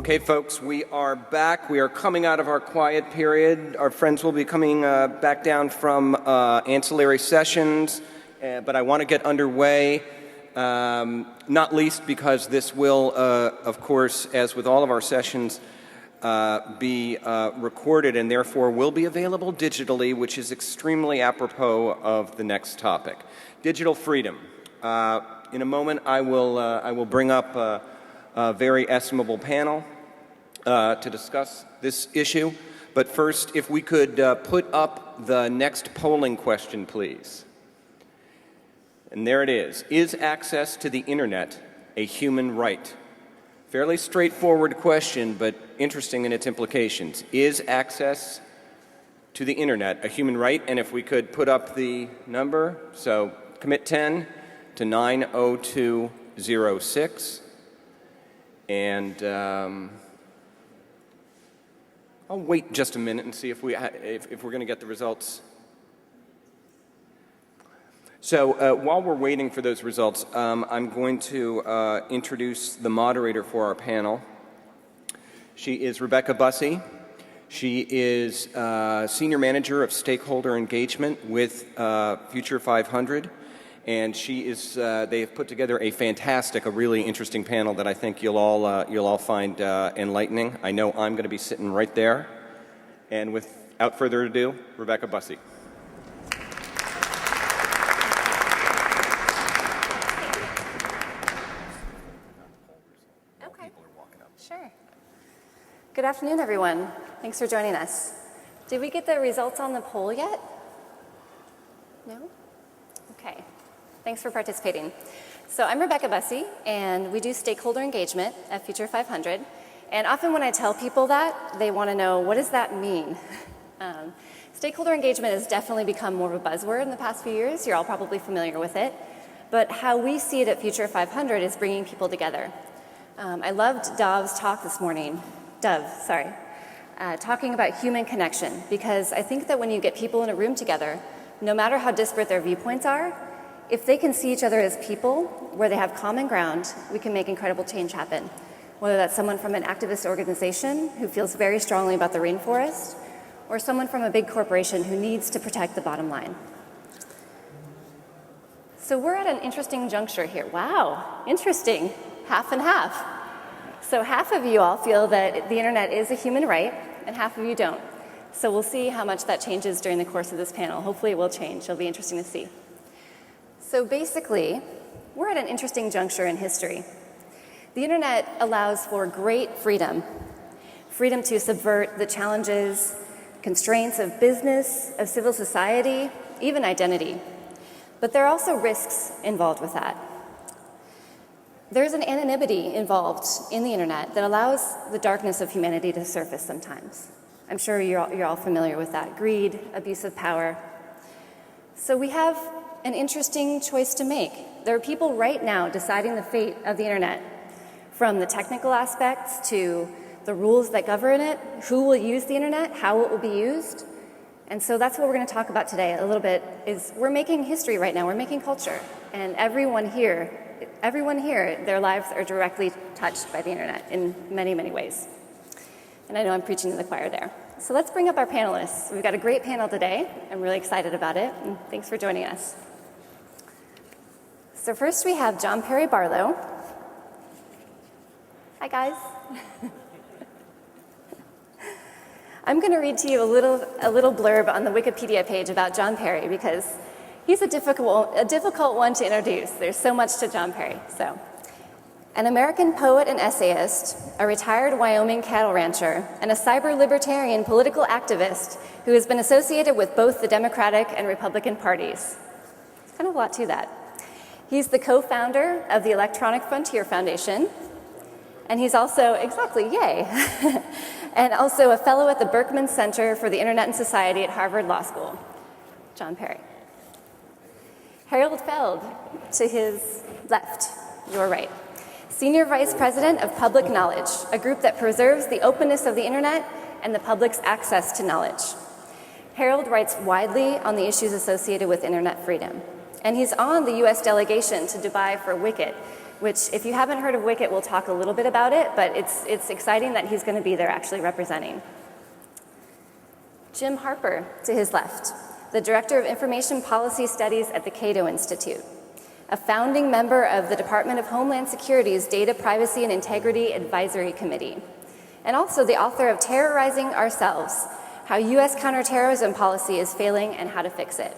Okay, folks, we are back. We are coming out of our quiet period. Our friends will be coming back down from ancillary sessions, but I want to get underway, not least because this will, of course, as with all of our sessions, be recorded and therefore will be available digitally, which is extremely apropos of the next topic. Digital freedom. In a moment, I will bring up a very estimable panel to discuss this issue. But first, if we could put up the next polling question, please. And there it is. Is access to the internet a human right? Fairly straightforward question, but interesting in its implications. Is access to the internet a human right? And if we could put up the number, so commit 10 to 90206. And I'll wait just a minute and see if we're going to get the results. So while we're waiting for those results, I'm going to introduce the moderator for our panel. She is Rebecca Busse. She is Senior Manager of Stakeholder Engagement with Future 500. And she is, they have put together a really interesting panel that I think you'll all find enlightening. I know I'm going to be sitting right there. And without further ado, Rebecca Busse. Okay, sure. Good afternoon, everyone. Thanks for joining us. Did we get the results on the poll yet? No? Okay. Thanks for participating. So I'm Rebecca Busse, and we do stakeholder engagement at Future 500. And often when I tell people that, they want to know, what does that mean? Stakeholder engagement has definitely become more of a buzzword in the past few years. You're all probably familiar with it. But how we see it at Future 500 is bringing people together. I loved Dov's talk this morning. Talking about human connection, because I think that when you get people in a room together, no matter how disparate their viewpoints are, if they can see each other as people, where they have common ground, we can make incredible change happen. Whether that's someone from an activist organization who feels very strongly about the rainforest, or someone from a big corporation who needs to protect the bottom line. So we're at an interesting juncture here. Wow, interesting, half and half. So half of you all feel that the internet is a human right, and half of you don't. So we'll see how much that changes during the course of this panel. Hopefully it will change. It'll be interesting to see. So basically, we're at an interesting juncture in history. The internet allows for great freedom. Freedom to subvert the challenges, constraints of business, of civil society, even identity. But there are also risks involved with that. There's an anonymity involved in the internet that allows the darkness of humanity to surface sometimes. I'm sure you're all familiar with that. Greed, abuse of power. So we have an interesting choice to make. There are people right now deciding the fate of the internet, from the technical aspects to the rules that govern it, who will use the internet, how it will be used. And so that's what we're going to talk about today a little bit, is we're making history right now, we're making culture. And everyone here, their lives are directly touched by the internet in many, many ways. And I know I'm preaching to the choir there. So let's bring up our panelists. We've got a great panel today. I'm really excited about it, and thanks for joining us. So first we have John Perry Barlow. Hi, guys. I'm going to read to you a little blurb on the Wikipedia page about John Perry, because he's a difficult one to introduce. There's so much to John Perry. So, an American poet and essayist, a retired Wyoming cattle rancher, and a cyber-libertarian political activist who has been associated with both the Democratic and Republican parties. There's kind of a lot to that. He's the co-founder of the Electronic Frontier Foundation, and he's also, and also a fellow at the Berkman Center for the Internet and Society at Harvard Law School. John Perry. Harold Feld, to his left, your right. Senior Vice President of Public Knowledge, a group that preserves the openness of the internet and the public's access to knowledge. Harold writes widely on the issues associated with internet freedom. And he's on the US delegation to Dubai for WICIT, which if you haven't heard of Wicket, we'll talk a little bit about it, but it's exciting that he's going to be there actually representing. Jim Harper, to his left, the Director of Information Policy Studies at the Cato Institute, a founding member of the Department of Homeland Security's Data Privacy and Integrity Advisory Committee, and also the author of Terrorizing Ourselves, How U.S. Counterterrorism Policy is Failing and How to Fix It.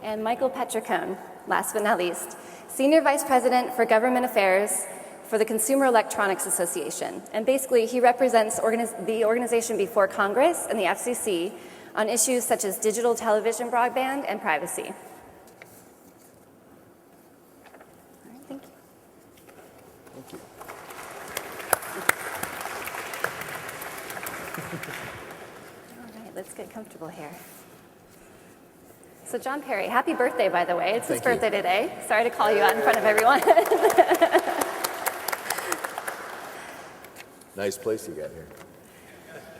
And Michael Petricone, last but not least, Senior Vice President for Government Affairs for the Consumer Electronics Association. And basically, he represents the organization before Congress and the FCC on issues such as digital television broadband and privacy. All right, thank you. Thank you. All right, let's get comfortable here. So John Perry, happy birthday, by the way. It's his birthday today. Sorry to call you out in front of everyone. Nice place you got here.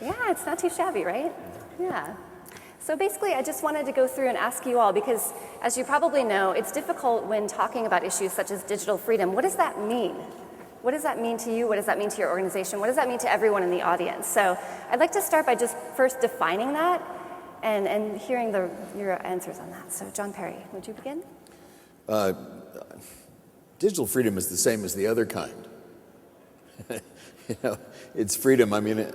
Yeah, it's not too shabby, right? Yeah. So basically, I just wanted to go through and ask you all, because as you probably know, it's difficult when talking about issues such as digital freedom. What does that mean? What does that mean to you? What does that mean to your organization? What does that mean to everyone in the audience? So I'd like to start by just first defining that and hearing your answers on that. So John Perry, would you begin? Digital freedom is the same as the other kind. You know, it's freedom. I mean,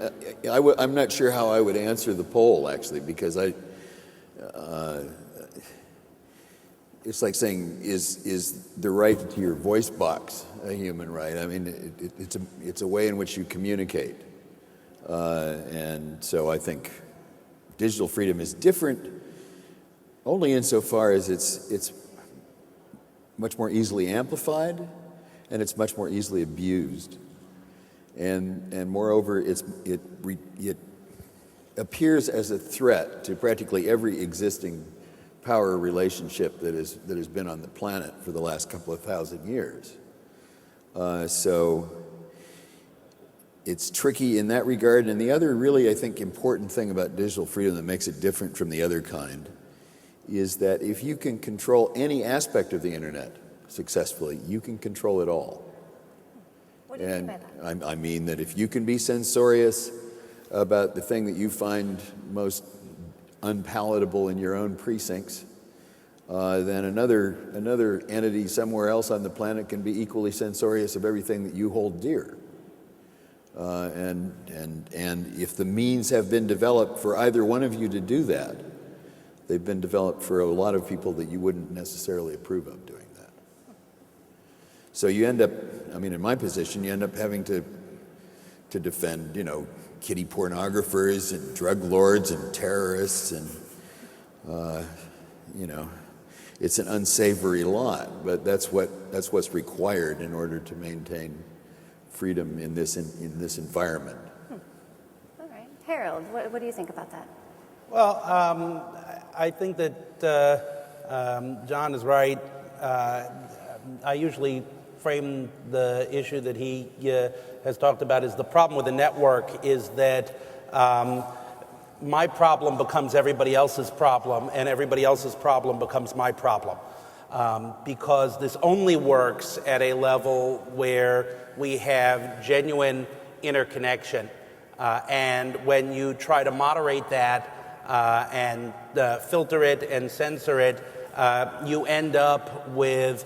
I'm not sure how I would answer the poll, actually, because it's like saying, is the right to your voice box a human right? I mean, it's a way in which you communicate. And so I think digital freedom is different only insofar as it's much more easily amplified and it's much more easily abused. And moreover, it appears as a threat to practically every existing power relationship that has been on the planet for the last couple of thousand years. So it's tricky in that regard. And the other really, I think, important thing about digital freedom that makes it different from the other kind is that if you can control any aspect of the internet successfully, you can control it all. What do you mean by that? I mean that if you can be censorious about the thing that you find most unpalatable in your own precincts, then another entity somewhere else on the planet can be equally censorious of everything that you hold dear. And if the means have been developed for either one of you to do that, they've been developed for a lot of people that you wouldn't necessarily approve of doing that. So you end up, I mean, in my position, you end up having to defend, kiddie pornographers and drug lords and terrorists and, it's an unsavory lot, but that's what's required in order to maintain freedom in this environment. All right. Harold, what do you think about that? Well, I think that John is right. I usually frame the issue that he has talked about as the problem with the network is that my problem becomes everybody else's problem, and everybody else's problem becomes my problem. Because this only works at a level where we have genuine interconnection. And when you try to moderate that and filter it and censor it, you end up with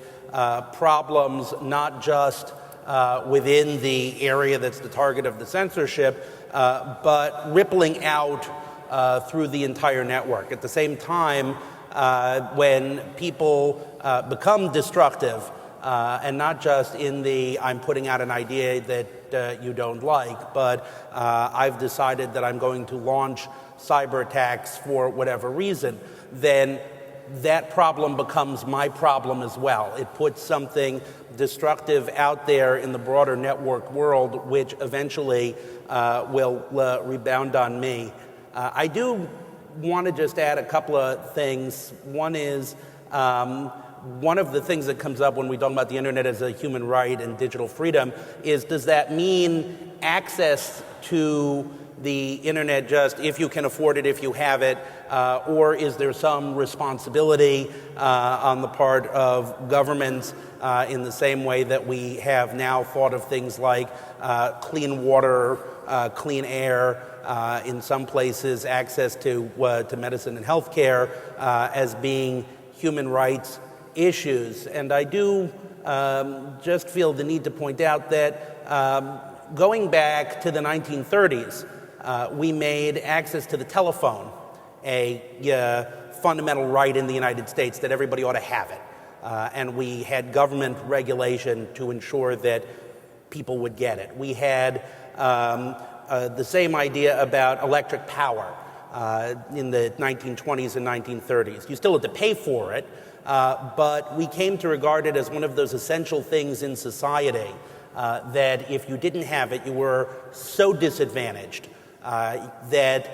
problems not just within the area that's the target of the censorship, but rippling out through the entire network. At the same time, when people become destructive, and not just in the I'm putting out an idea that you don't like, but I've decided that I'm going to launch cyber attacks for whatever reason, then that problem becomes my problem as well. It puts something destructive out there in the broader network world, which eventually will rebound on me. I do want to just add a couple of things. One is one of the things that comes up when we talk about the internet as a human right and digital freedom is, does that mean access to the internet just if you can afford it, if you have it, or is there some responsibility on the part of governments in the same way that we have now thought of things like clean water, clean air, in some places access to medicine and health care as being human rights issues. And I do just feel the need to point out that going back to the 1930s, we made access to the telephone a fundamental right in the United States, that everybody ought to have it. And we had government regulation to ensure that people would get it. We had the same idea about electric power in the 1920s and 1930s. You still had to pay for it, but we came to regard it as one of those essential things in society that if you didn't have it, you were so disadvantaged that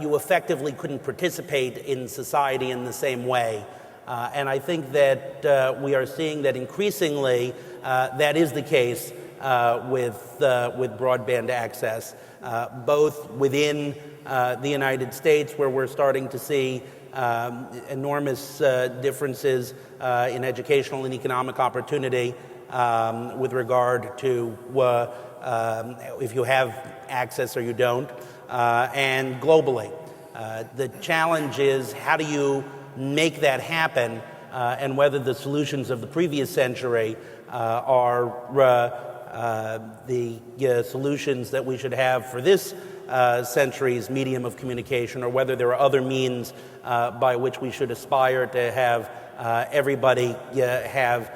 you effectively couldn't participate in society in the same way. And I think that we are seeing that increasingly that is the case with broadband access, both within the United States, where we're starting to see enormous differences in educational and economic opportunity with regard to if you have access or you don't, and globally. The challenge is, how do you make that happen, and whether the solutions of the previous century are the solutions that we should have for this century's medium of communication, or whether there are other means by which we should aspire to have everybody have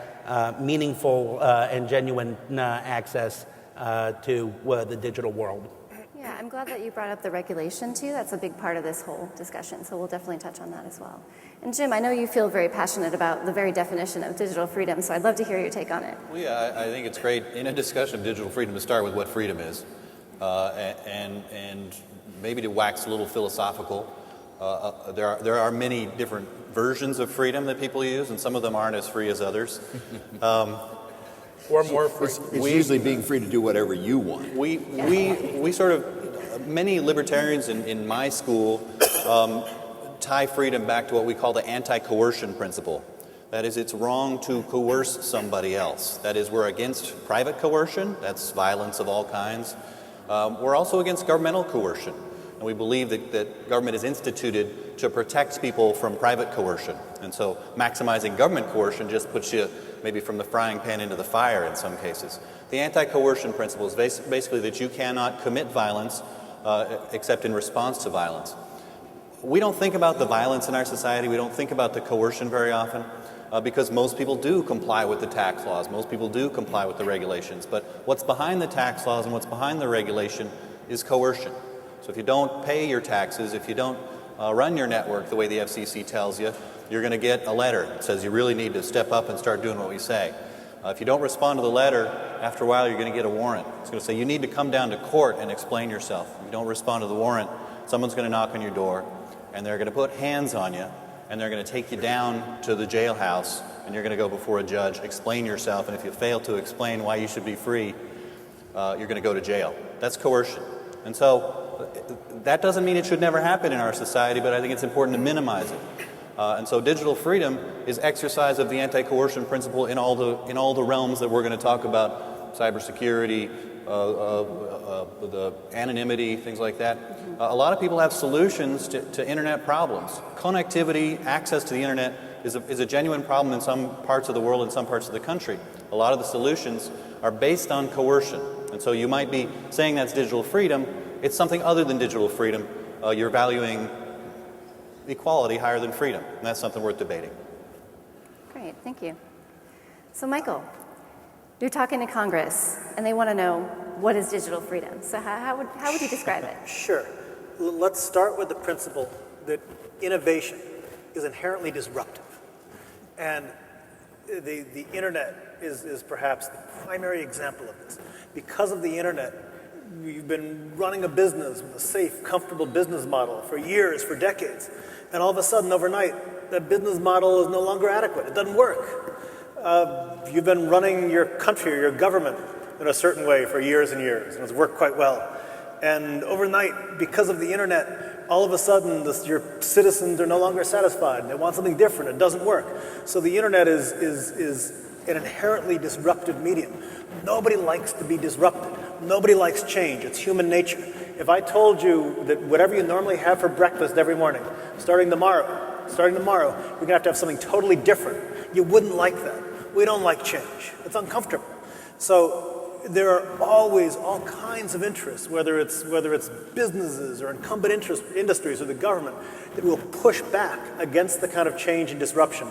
meaningful and genuine access to the digital world. Yeah, I'm glad that you brought up the regulation too. That's a big part of this whole discussion, so we'll definitely touch on that as well. And Jim, I know you feel very passionate about the very definition of digital freedom, so I'd love to hear your take on it. Well, yeah, I think it's great in a discussion of digital freedom to start with what freedom is, and maybe to wax a little philosophical. There are many different versions of freedom that people use, and some of them aren't as free as others. Or more free. It's usually being free to do whatever you want. We sort of, many libertarians in my school tie freedom back to what we call the anti-coercion principle. That is, it's wrong to coerce somebody else. That is, we're against private coercion. That's violence of all kinds. We're also against governmental coercion. And we believe that government is instituted to protect people from private coercion. And so maximizing government coercion just puts you maybe from the frying pan into the fire in some cases. The anti-coercion principle is basically that you cannot commit violence except in response to violence. We don't think about the violence in our society. We don't think about the coercion very often because most people do comply with the tax laws. Most people do comply with the regulations. But what's behind the tax laws and what's behind the regulation is coercion. So if you don't pay your taxes, if you don't run your network the way the FCC tells you, you're going to get a letter that says you really need to step up and start doing what we say. If you don't respond to the letter, after a while you're going to get a warrant. It's going to say you need to come down to court and explain yourself. If you don't respond to the warrant, someone's going to knock on your door, and they're going to put hands on you, and they're going to take you down to the jailhouse, and you're going to go before a judge, explain yourself, and if you fail to explain why you should be free, you're going to go to jail. That's coercion. And so that doesn't mean it should never happen in our society, but I think it's important to minimize it. And so digital freedom is exercise of the anti-coercion principle in all the realms that we're going to talk about: cybersecurity, the anonymity, things like that. A lot of people have solutions to internet problems. Connectivity, access to the internet is a genuine problem in some parts of the world and some parts of the country. A lot of the solutions are based on coercion. And so you might be saying that's digital freedom. It's something other than digital freedom. You're valuing equality higher than freedom, and that's something worth debating. Great, thank you. So Michael, you're talking to Congress, and they want to know, what is digital freedom? So how would you describe it? Sure. Let's start with the principle that innovation is inherently disruptive. And the internet is perhaps the primary example of this. Because of the internet, you've been running a business with a safe, comfortable business model for years, for decades. And all of a sudden, overnight, that business model is no longer adequate. It doesn't work. You've been running your country or your government in a certain way for years and years, and it's worked quite well. And overnight, because of the internet, all of a sudden your citizens are no longer satisfied. They want something different. It doesn't work. So the internet is an inherently disruptive medium. Nobody likes to be disrupted. Nobody likes change. It's human nature. If I told you that whatever you normally have for breakfast every morning, starting tomorrow, we're going to have something totally different, you wouldn't like that. We don't like change. It's uncomfortable. So there are always all kinds of interests, whether it's businesses or incumbent industries or the government, that will push back against the kind of change and disruption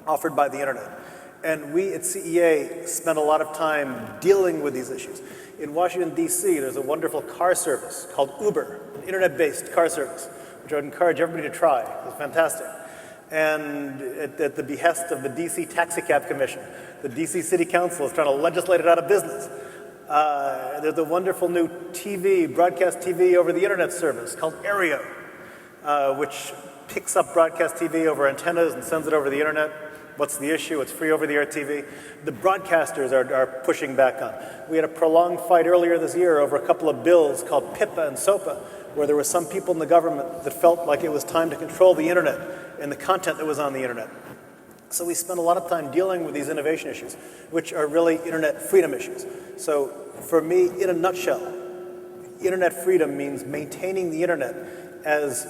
offered by the internet. And we at CEA spend a lot of time dealing with these issues. In Washington, D.C., there's a wonderful car service called Uber, an internet-based car service, which I would encourage everybody to try. It's fantastic. And at the behest of the D.C. Taxi Cab Commission, the D.C. City Council is trying to legislate it out of business. There's a wonderful new broadcast TV over the internet service called Aereo, which picks up broadcast TV over antennas and sends it over the internet. What's the issue? It's free over-the-air TV. The broadcasters are pushing back on. We had a prolonged fight earlier this year over a couple of bills called PIPA and SOPA, where there were some people in the government that felt like it was time to control the internet and the content that was on the internet. So we spent a lot of time dealing with these innovation issues, which are really internet freedom issues. So for me, in a nutshell, internet freedom means maintaining the internet as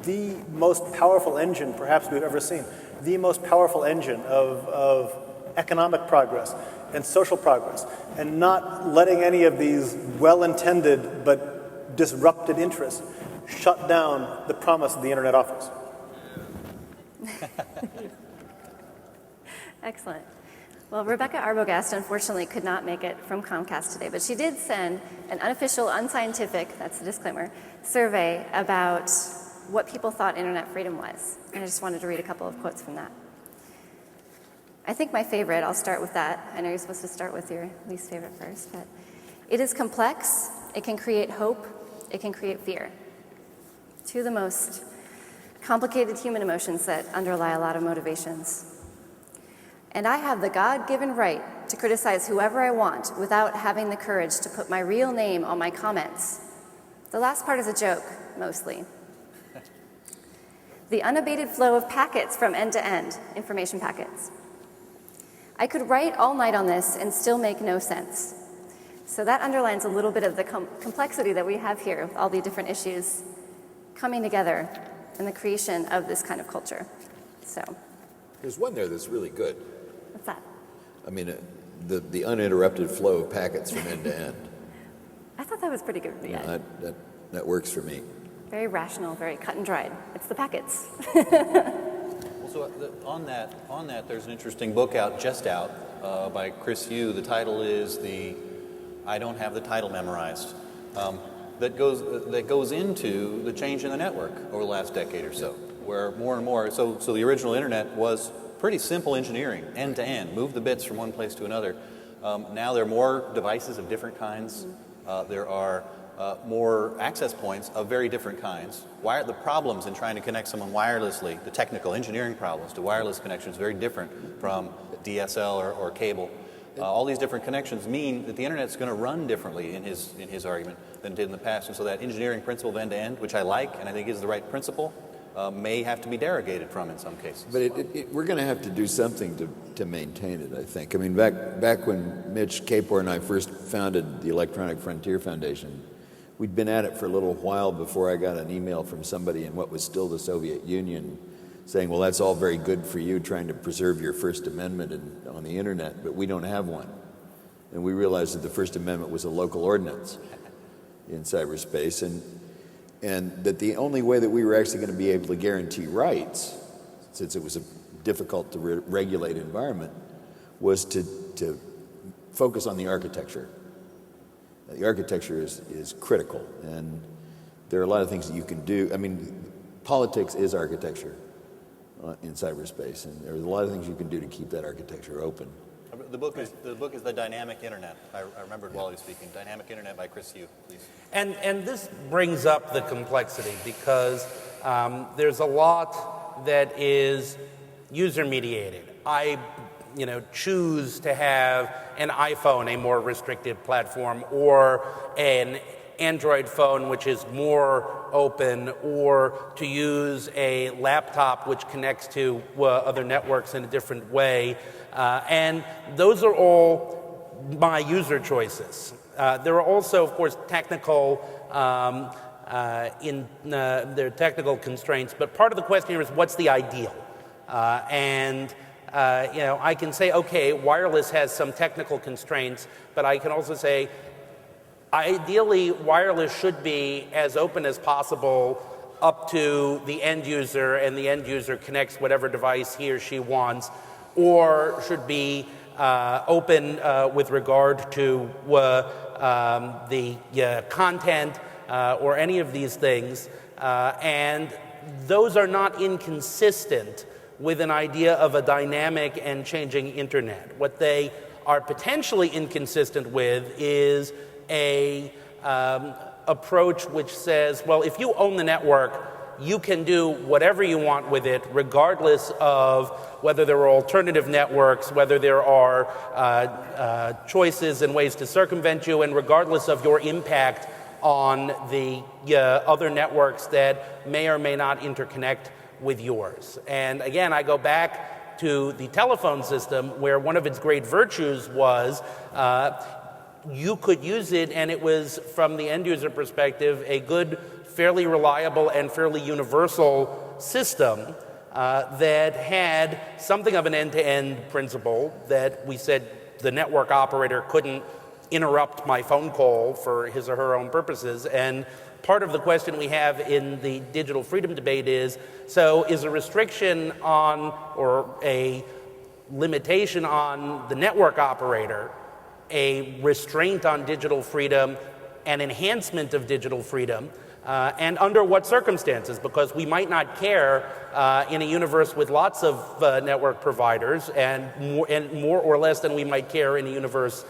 the most powerful engine perhaps we've ever seen. The most powerful engine of economic progress and social progress, and not letting any of these well-intended but disrupted interests shut down the promise the internet offers. Excellent. Well, Rebecca Arbogast unfortunately could not make it from Comcast today, but she did send an unofficial, unscientific, that's the disclaimer, survey about what people thought internet freedom was. And I just wanted to read a couple of quotes from that. I think my favorite, I'll start with that. I know you're supposed to start with your least favorite first, but it is complex, it can create hope, it can create fear. Two of the most complicated human emotions that underlie a lot of motivations. And I have the God-given right to criticize whoever I want without having the courage to put my real name on my comments. The last part is a joke, mostly. The unabated flow of packets from end to end, information packets. I could write all night on this and still make no sense. So that underlines a little bit of the complexity that we have here, with all the different issues coming together in the creation of this kind of culture. So, There's one there that's really good. what's that? I mean, the uninterrupted flow of packets from end to end. I thought that was pretty good. Yeah. That works for me. Very rational, very cut and dried. It's the packets. So on that, there's an interesting book just out by Chris Yu. The title is I don't have the title memorized. That goes into the change in the network over the last decade or so, where more and more. So the original internet was pretty simple engineering, end to end, move the bits from one place to another. Now there are more devices of different kinds. There are more access points of very different kinds. The problems in trying to connect someone wirelessly, the technical engineering problems to wireless connections, very different from DSL or cable. All these different connections mean that the internet's going to run differently in his argument than it did in the past. And so that engineering principle of end-to-end, which I like and I think is the right principle, may have to be derogated from in some cases. But we're going to have to do something to maintain it, I think. I mean, back when Mitch Kapor and I first founded the Electronic Frontier Foundation, we'd been at it for a little while before I got an email from somebody in what was still the Soviet Union saying, well, that's all very good for you trying to preserve your First Amendment on the internet, but we don't have one. And we realized that the First Amendment was a local ordinance in cyberspace, and that the only way that we were actually going to be able to guarantee rights, since it was a difficult to regulate environment, was to focus on the architecture. The architecture is critical, and there are a lot of things that you can do. I mean, politics is architecture in cyberspace, and there are a lot of things you can do to keep that architecture open. The book is The Dynamic Internet. I remembered while he was speaking. Dynamic Internet by Chris Yu, please. And this brings up the complexity because there's a lot that is user-mediated. I choose to have an iPhone, a more restricted platform, or an Android phone, which is more open, or to use a laptop which connects to other networks in a different way. And those are all my user choices. There are also, of course, technical there are technical constraints, but part of the question here is what's the ideal? I can say, okay, wireless has some technical constraints, but I can also say, ideally, wireless should be as open as possible up to the end user, and the end user connects whatever device he or she wants, or should be open with regard to the content or any of these things. And those are not inconsistent with an idea of a dynamic and changing internet. What they are potentially inconsistent with is a approach which says, well, if you own the network, you can do whatever you want with it, regardless of whether there are alternative networks, whether there are choices and ways to circumvent you, and regardless of your impact on the other networks that may or may not interconnect with yours. And again, I go back to the telephone system, where one of its great virtues was you could use it, and it was, from the end user perspective, a good, fairly reliable and fairly universal system that had something of an end-to-end principle that we said the network operator couldn't interrupt my phone call for his or her own purposes. And part of the question we have in the digital freedom debate is, so is a restriction on, or a limitation on the network operator, a restraint on digital freedom, an enhancement of digital freedom, and under what circumstances? Because we might not care in a universe with lots of network providers, and more or less than we might care in a universe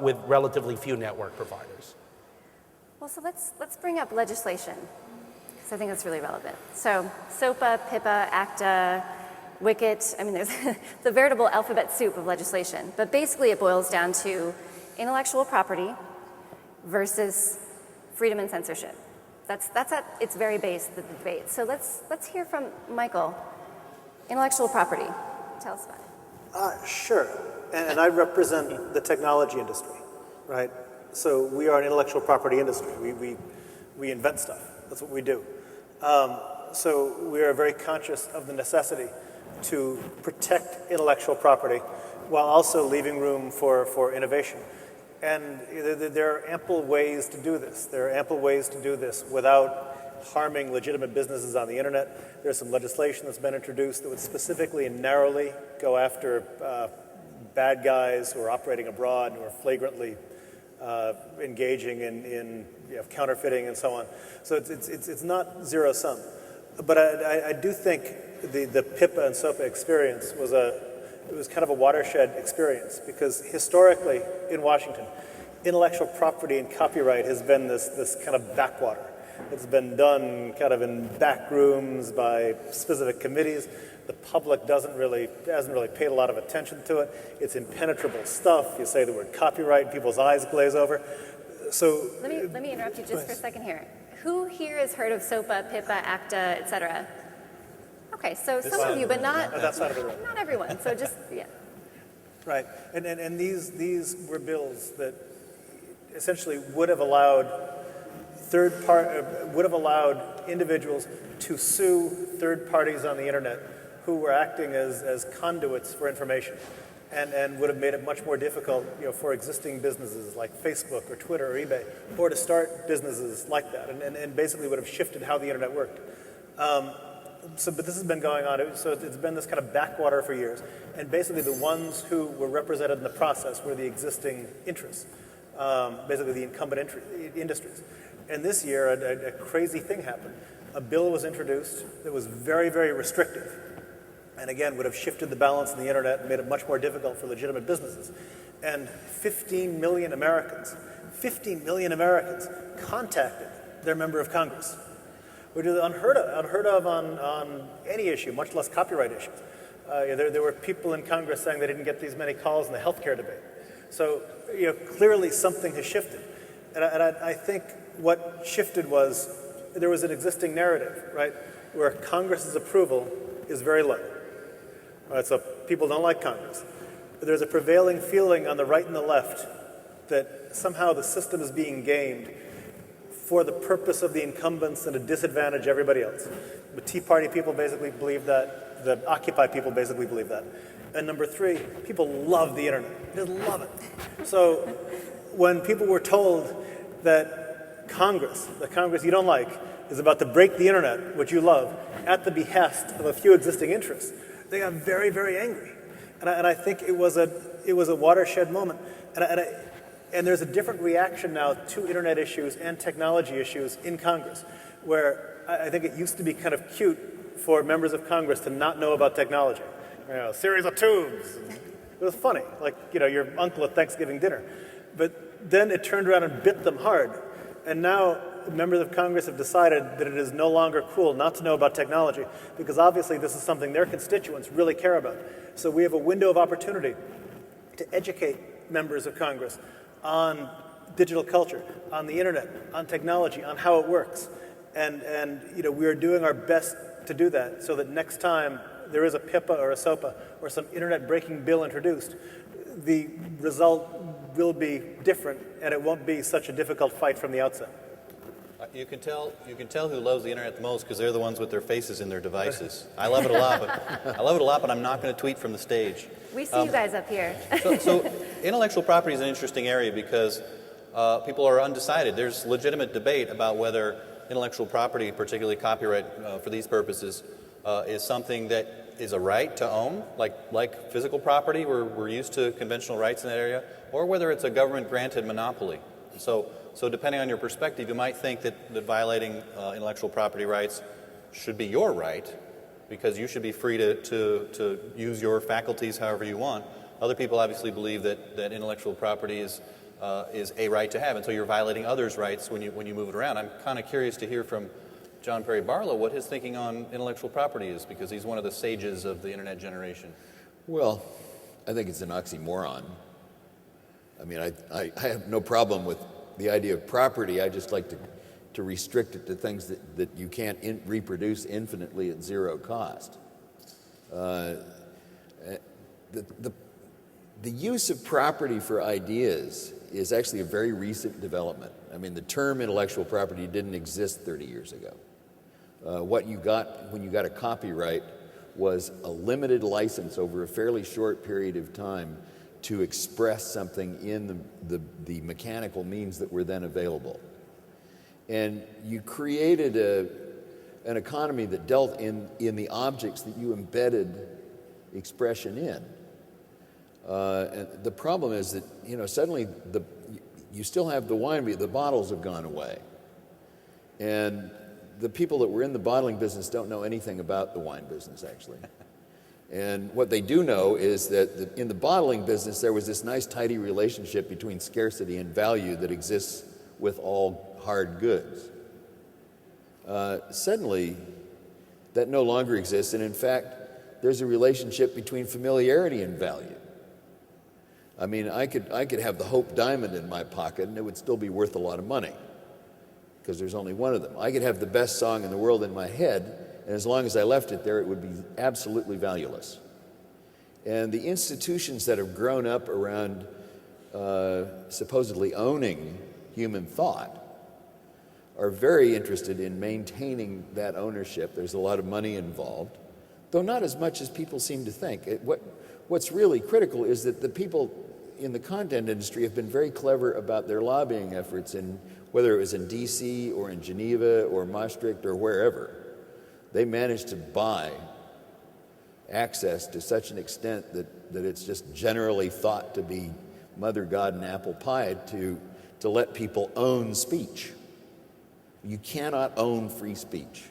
with relatively few network providers. Well, so let's bring up legislation, because I think that's really relevant. So SOPA, PIPA, ACTA, WICIT, I mean, there's the veritable alphabet soup of legislation. But basically it boils down to intellectual property versus freedom and censorship. That's at its very base, the debate. So let's hear from Michael. Intellectual property. Tell us about it. Sure. And I represent the technology industry, right? So we are an intellectual property industry. We invent stuff. That's what we do. So we are very conscious of the necessity to protect intellectual property while also leaving room for innovation. And there are ample ways to do this. There are ample ways to do this without harming legitimate businesses on the internet. There's some legislation that's been introduced that would specifically and narrowly go after bad guys who are operating abroad, who are flagrantly engaging in counterfeiting and so on. So it's not zero sum. But I do think the PIPA and SOPA experience was kind of a watershed experience, because historically in Washington, intellectual property and copyright has been this kind of backwater. It's been done kind of in back rooms by specific committees. The public hasn't really paid a lot of attention to it. It's impenetrable stuff. You say the word copyright, people's eyes glaze over. So let me interrupt you just for a second here. Who here has heard of SOPA, PIPA, ACTA, et cetera? Okay, so some of you, but not that side of the room. Not everyone. So just Right, and these were bills that essentially would have allowed individuals to sue third parties on the internet who were acting as conduits for information, and would have made it much more difficult, for existing businesses like Facebook or Twitter or eBay, or to start businesses like that, and basically would have shifted how the internet worked. But this has been going on, so it's been this kind of backwater for years. And basically the ones who were represented in the process were the existing interests, basically the incumbent industries. And this year, a crazy thing happened. A bill was introduced that was very, very restrictive, and again would have shifted the balance in the internet and made it much more difficult for legitimate businesses. And 15 million Americans contacted their member of Congress, which is unheard of on any issue, much less copyright issues. There were people in Congress saying they didn't get these many calls in the healthcare debate. So clearly something has shifted. And I think what shifted was there was an existing narrative, right, where Congress's approval is very low. Right, so people don't like Congress. But there's a prevailing feeling on the right and the left that somehow the system is being gamed for the purpose of the incumbents and to disadvantage everybody else. The Tea Party people basically believe that. The Occupy people basically believe that. And number three, people love the internet. They just love it. So when people were told that the Congress you don't like, is about to break the internet, which you love, at the behest of a few existing interests, they got very, very angry. And I think it was a watershed moment. And there's a different reaction now to internet issues and technology issues in Congress, where I think it used to be kind of cute for members of Congress to not know about technology. You know, series of tubes. It was funny, like, you know, your uncle at Thanksgiving dinner. But then it turned around and bit them hard. And now members of Congress have decided that it is no longer cool not to know about technology, because obviously this is something their constituents really care about. So we have a window of opportunity to educate members of Congress on digital culture, on the internet, on technology, on how it works. And you know, we are doing our best to do that so that next time there is a PIPA or a SOPA or some internet breaking bill introduced, the result will be different and it won't be such a difficult fight from the outset. You can tell who loves the internet the most because they're the ones with their faces in their devices. I love it a lot, but I'm not going to tweet from the stage. We see you guys up here. So intellectual property is an interesting area because people are undecided. There's legitimate debate about whether intellectual property, particularly copyright for these purposes, is something that is a right to own, like physical property. We're used to conventional rights in that area, or whether it's a government-granted monopoly. So depending on your perspective, you might think that violating intellectual property rights should be your right, because you should be free to use your faculties however you want. Other people obviously believe that intellectual property is a right to have, and so you're violating others' rights when you move it around. I'm kind of curious to hear from John Perry Barlow what his thinking on intellectual property is, because he's one of the sages of the internet generation. Well, I think it's an oxymoron. I mean, I have no problem with the idea of property. I just like to restrict it to things that you can't reproduce infinitely at zero cost. The use of property for ideas is actually a very recent development. I mean, the term intellectual property didn't exist 30 years ago. What you got when you got a copyright was a limited license over a fairly short period of time to express something in the mechanical means that were then available. And you created an economy that dealt in the objects that you embedded expression in. And the problem is that, you know, suddenly you still have the wine, but the bottles have gone away. And the people that were in the bottling business don't know anything about the wine business, actually. And what they do know is that in the bottling business, there was this nice, tidy relationship between scarcity and value that exists with all hard goods. Suddenly, that no longer exists, and in fact, there's a relationship between familiarity and value. I mean, I could have the Hope Diamond in my pocket, and it would still be worth a lot of money, because there's only one of them. I could have the best song in the world in my head, and as long as I left it there, it would be absolutely valueless. And the institutions that have grown up around supposedly owning human thought are very interested in maintaining that ownership. There's a lot of money involved, though not as much as people seem to think. What's really critical is that the people in the content industry have been very clever about their lobbying efforts, whether it was in DC or in Geneva or Maastricht or wherever. They managed to buy access to such an extent that it's just generally thought to be mother, God, and apple pie to let people own speech. You cannot own free speech.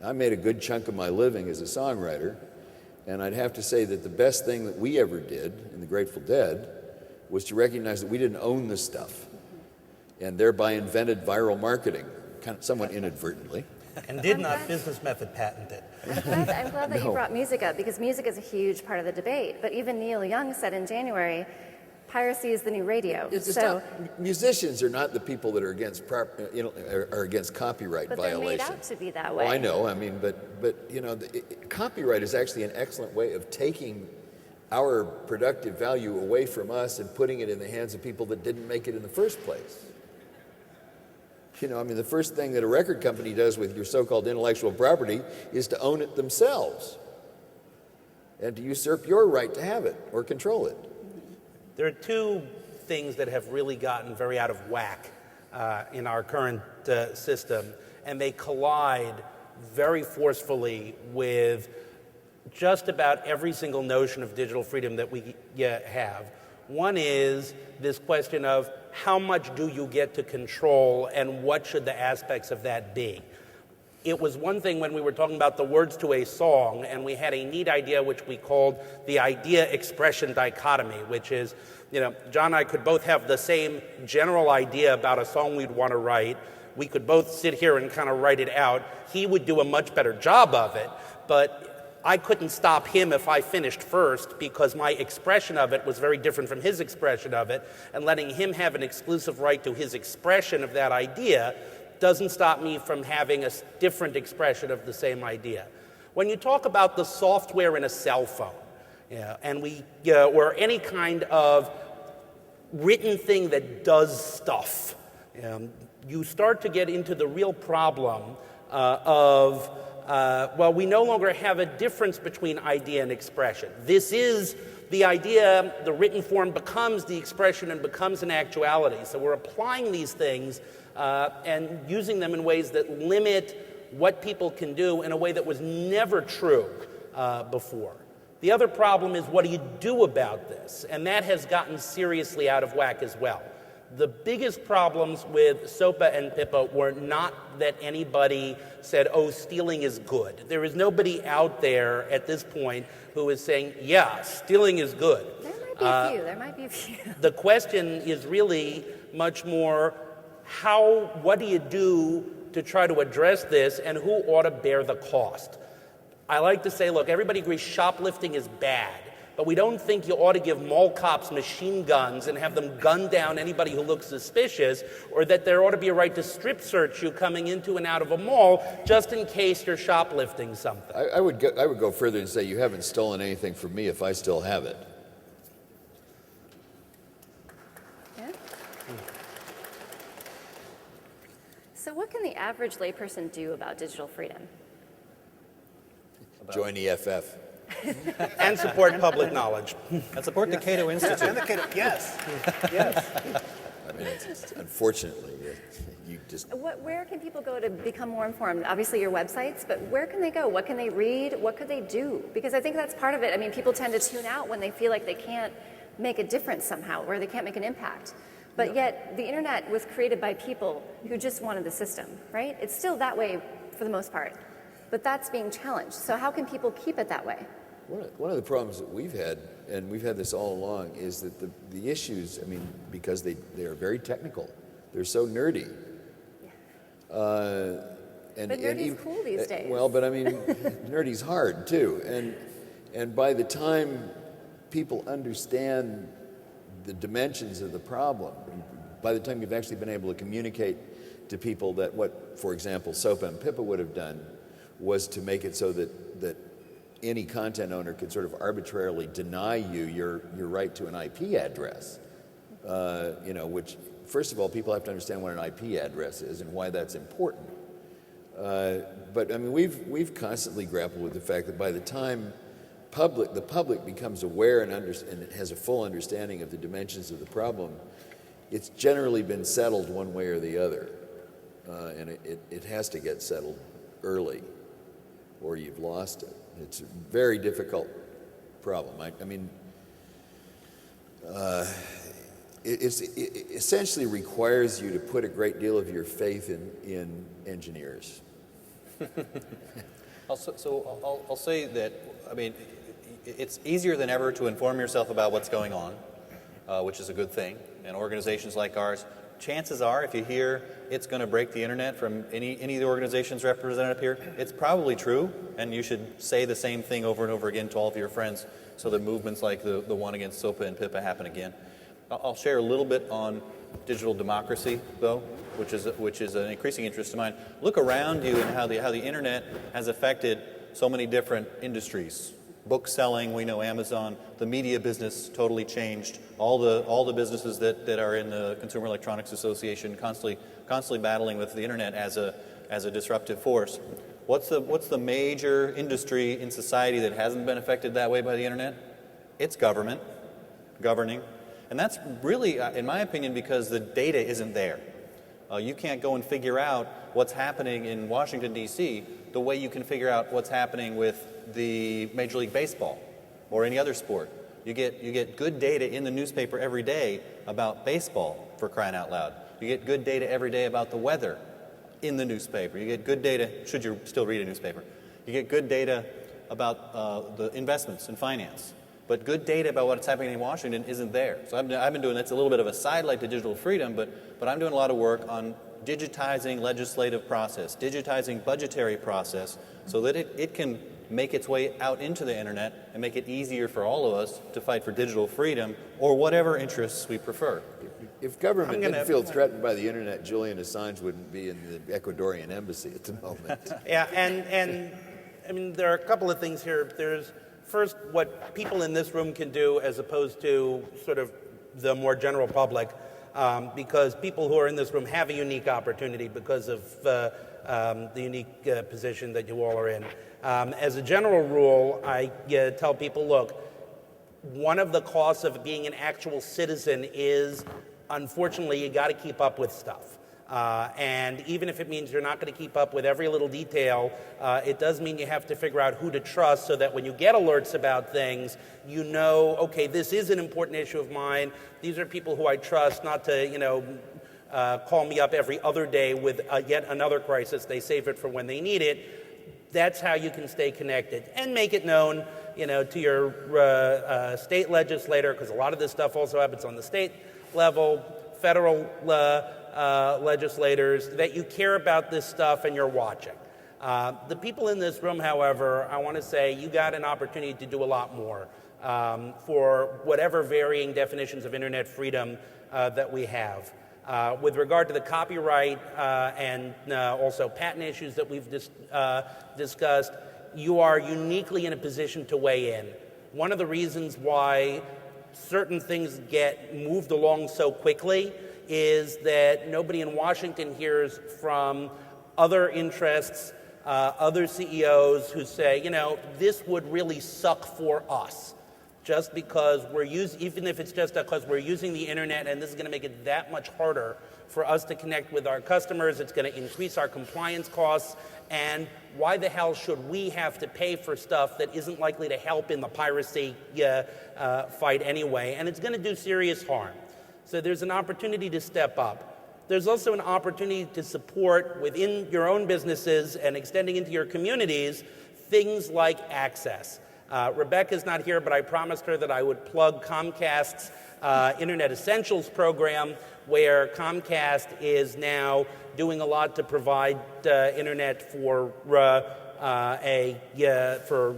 I made a good chunk of my living as a songwriter, and I'd have to say that the best thing that we ever did in the Grateful Dead was to recognize that we didn't own this stuff, and thereby invented viral marketing, kind of somewhat inadvertently. And did not business method patent it. I'm glad that you brought music up, because music is a huge part of the debate. But even Neil Young said in January, piracy is the new radio. It's So, not, musicians are not the people that are against are against copyright but they're violation. made out to be that way. Oh, I know. I mean, but copyright is actually an excellent way of taking our productive value away from us and putting it in the hands of people that didn't make it in the first place. You know, I mean, the first thing that a record company does with your so-called intellectual property is to own it themselves and to usurp your right to have it or control it. There are two things that have really gotten very out of whack in our current system, and they collide very forcefully with just about every single notion of digital freedom that we have. One is this question of how much do you get to control and what should the aspects of that be? It was one thing when we were talking about the words to a song, and we had a neat idea which we called the idea-expression dichotomy, which is, you know, John and I could both have the same general idea about a song we'd want to write. We could both sit here and kind of write it out. He would do a much better job of it, but I couldn't stop him if I finished first because my expression of it was very different from his expression of it, and letting him have an exclusive right to his expression of that idea doesn't stop me from having a different expression of the same idea. When you talk about the software in a cell phone, and or any kind of written thing that does stuff, you start to get into the real problem of we no longer have a difference between idea and expression. This is the idea, the written form becomes the expression and becomes an actuality. So we're applying these things and using them in ways that limit what people can do in a way that was never true before. The other problem is, what do you do about this? And that has gotten seriously out of whack as well. The biggest problems with SOPA and PIPA were not that anybody said, oh, stealing is good. There is nobody out there at this point who is saying, yeah, stealing is good. There might be a few. The question is really much more, what do you do to try to address this, and who ought to bear the cost? I like to say, look, everybody agrees shoplifting is bad, but we don't think you ought to give mall cops machine guns and have them gun down anybody who looks suspicious, or that there ought to be a right to strip search you coming into and out of a mall just in case you're shoplifting something. I would go further and say you haven't stolen anything from me if I still have it. Yeah. So what can the average layperson do about digital freedom? Join EFF. And support public knowledge. And support the Cato Institute. And the Cato, yes, yes. I mean, unfortunately, you just... Where can people go to become more informed? Obviously your websites, but where can they go? What can they read? What could they do? Because I think that's part of it. I mean, people tend to tune out when they feel like they can't make a difference somehow, or they can't make an impact. But yet, the internet was created by people who just wanted the system, right? It's still that way for the most part. But that's being challenged. So how can people keep it that way? One of the problems that we've had, and we've had this all along, is that the issues, I mean, because they are very technical, they're so nerdy. But nerdy's cool these days. Well, but I mean, nerdy's hard too. And by the time people understand the dimensions of the problem, by the time you've actually been able to communicate to people that what, for example, SOPA and PIPA would have done was to make it so that any content owner could sort of arbitrarily deny you your right to an IP address, which, first of all, people have to understand what an IP address is and why that's important. But I mean, we've constantly grappled with the fact that by the time the public becomes aware and has a full understanding of the dimensions of the problem, it's generally been settled one way or the other, and it has to get settled early, or you've lost it. It's a very difficult problem. I mean, it essentially requires you to put a great deal of your faith in engineers. I'll say that, I mean, it's easier than ever to inform yourself about what's going on, which is a good thing. And organizations like ours, chances are, if you hear it's going to break the internet from any of the organizations represented up here, it's probably true, and you should say the same thing over and over again to all of your friends so that movements like the one against SOPA and PIPA happen again. I'll share a little bit on digital democracy, though, which is an increasing interest of mine. Look around you and how the internet has affected so many different industries. Book selling, we know Amazon. The media business totally changed. All the businesses that are in the Consumer Electronics Association constantly battling with the internet as a disruptive force. What's the major industry in society that hasn't been affected that way by the internet? It's governing. And that's really, in my opinion, because the data isn't there. You can't go and figure out what's happening in Washington, D.C. the way you can figure out what's happening with the Major League Baseball or any other sport. You get good data in the newspaper every day about baseball, for crying out loud. You get good data every day about the weather in the newspaper. You get good data, should you still read a newspaper. You get good data about the investments and finance. But good data about what's happening in Washington isn't there. So I've been doing, that's a little bit of a sidelight to digital freedom, but I'm doing a lot of work on digitizing legislative process, digitizing budgetary process, so that it can make its way out into the internet and make it easier for all of us to fight for digital freedom or whatever interests we prefer. If government didn't feel threatened by the internet, Julian Assange wouldn't be in the Ecuadorian embassy at the moment. Yeah, and I mean, there are a couple of things here. There's first what people in this room can do as opposed to sort of the more general public, because people who are in this room have a unique opportunity because of the unique position that you all are in. As a general rule, I tell people, look, one of the costs of being an actual citizen is, unfortunately, you got to keep up with stuff. And even if it means you're not going to keep up with every little detail, it does mean you have to figure out who to trust so that when you get alerts about things, you know, okay, this is an important issue of mine. These are people who I trust, not to, call me up every other day with yet another crisis. They save it for when they need it. That's how you can stay connected and make it known, to your state legislator, because a lot of this stuff also happens on the state level, federal legislators, that you care about this stuff and you're watching. The people in this room, however, I want to say you got an opportunity to do a lot more for whatever varying definitions of internet freedom that we have. With regard to the copyright and also patent issues that we've discussed, you are uniquely in a position to weigh in. One of the reasons why certain things get moved along so quickly is that nobody in Washington hears from other interests, other CEOs who say, this would really suck for us. Just because even if it's just because we're using the internet and this is going to make it that much harder for us to connect with our customers, it's going to increase our compliance costs, and why the hell should we have to pay for stuff that isn't likely to help in the piracy fight anyway, and it's going to do serious harm. So there's an opportunity to step up. There's also an opportunity to support within your own businesses and extending into your communities things like access. Rebecca's not here, but I promised her that I would plug Comcast's Internet Essentials program, where Comcast is now doing a lot to provide internet for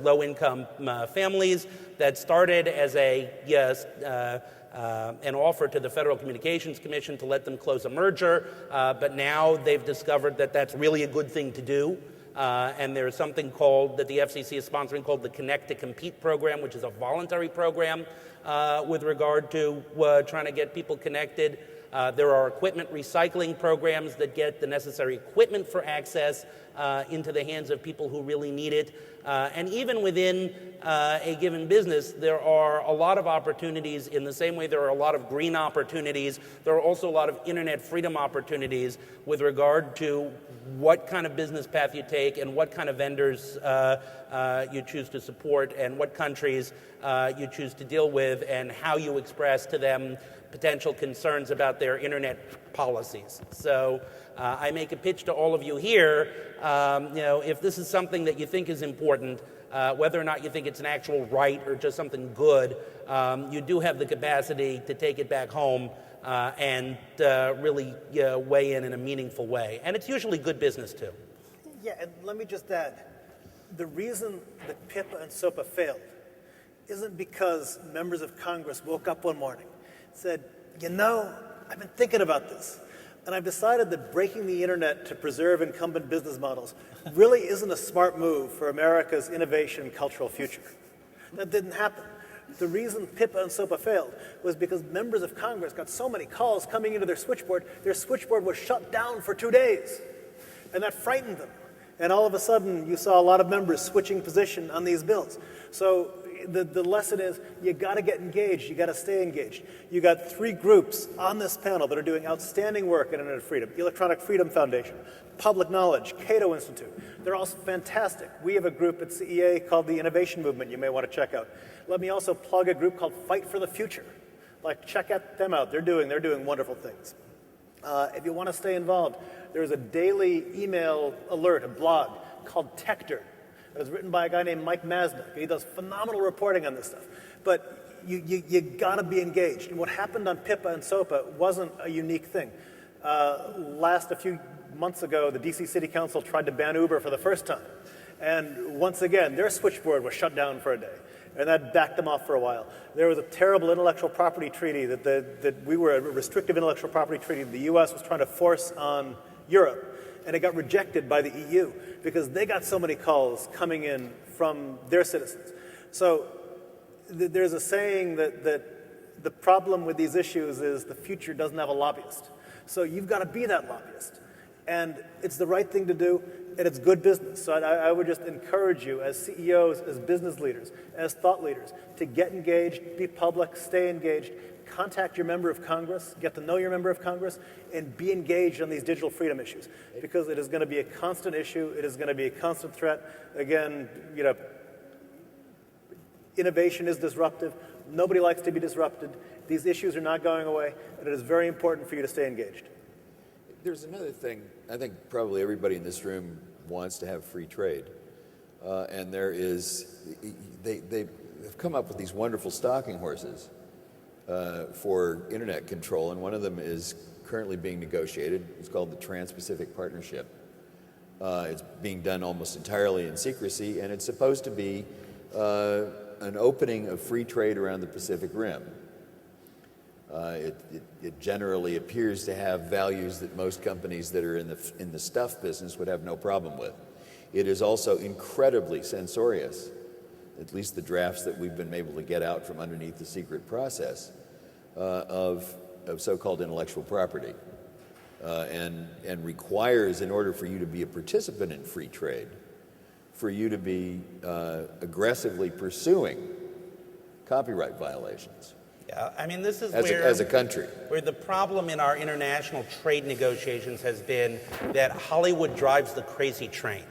low-income families. That started as an offer to the Federal Communications Commission to let them close a merger, but now they've discovered that that's really a good thing to do. And there's something that the FCC is sponsoring called the Connect to Compete program, which is a voluntary program with regard to trying to get people connected. There are equipment recycling programs that get the necessary equipment for access into the hands of people who really need it. And even within a given business, there are a lot of opportunities. In the same way there are a lot of green opportunities, there are also a lot of internet freedom opportunities with regard to what kind of business path you take and what kind of vendors you choose to support and what countries you choose to deal with and how you express to them potential concerns about their internet policies. So I make a pitch to all of you here, if this is something that you think is important, whether or not you think it's an actual right or just something good, you do have the capacity to take it back home and really weigh in a meaningful way. And it's usually good business, too. Yeah, and let me just add, the reason that PIPA and SOPA failed isn't because members of Congress woke up one morning, said, you know, I've been thinking about this, and I've decided that breaking the internet to preserve incumbent business models really isn't a smart move for America's innovation and cultural future. That didn't happen. The reason PIPA and SOPA failed was because members of Congress got so many calls coming into their switchboard was shut down for 2 days. And that frightened them. And all of a sudden, you saw a lot of members switching position on these bills. So the lesson is you got to get engaged. You got to stay engaged. You got 3 groups on this panel that are doing outstanding work in Internet freedom: Electronic Freedom Foundation, Public Knowledge, Cato Institute. They're all fantastic. We have a group at CEA called the Innovation Movement you may want to check out. Let me also plug a group called Fight for the Future. Check them out. They're doing wonderful things. If you want to stay involved, there's a daily email alert, a blog called Techdirt. It was written by a guy named Mike Masnick. He does phenomenal reporting on this stuff. But you got to be engaged. And what happened on PIPA and SOPA wasn't a unique thing. A few months ago, the DC City Council tried to ban Uber for the first time. And once again, their switchboard was shut down for a day. And that backed them off for a while. There was a terrible intellectual property treaty that we were a restrictive intellectual property treaty the U.S. was trying to force on Europe. And it got rejected by the EU because they got so many calls coming in from their citizens. So there's a saying that the problem with these issues is the future doesn't have a lobbyist. So you've got to be that lobbyist. And it's the right thing to do, and it's good business. So I would just encourage you as CEOs, as business leaders, as thought leaders, to get engaged, be public, stay engaged, contact your member of Congress, get to know your member of Congress, and be engaged on these digital freedom issues. Because it is going to be a constant issue. It is going to be a constant threat. Again, innovation is disruptive. Nobody likes to be disrupted. These issues are not going away, and it is very important for you to stay engaged. There's another thing. I think probably everybody in this room wants to have free trade. And they've come up with these wonderful stalking horses for internet control, and one of them is currently being negotiated. It's called the Trans-Pacific Partnership. It's being done almost entirely in secrecy, and it's supposed to be an opening of free trade around the Pacific Rim. It generally appears to have values that most companies that are in the stuff business would have no problem with. It is also incredibly censorious, at least the drafts that we've been able to get out from underneath the secret process of so-called intellectual property, and requires, in order for you to be a participant in free trade, for you to be aggressively pursuing copyright violations. Yeah, I mean, this is as a country. Where the problem in our international trade negotiations has been that Hollywood drives the crazy train,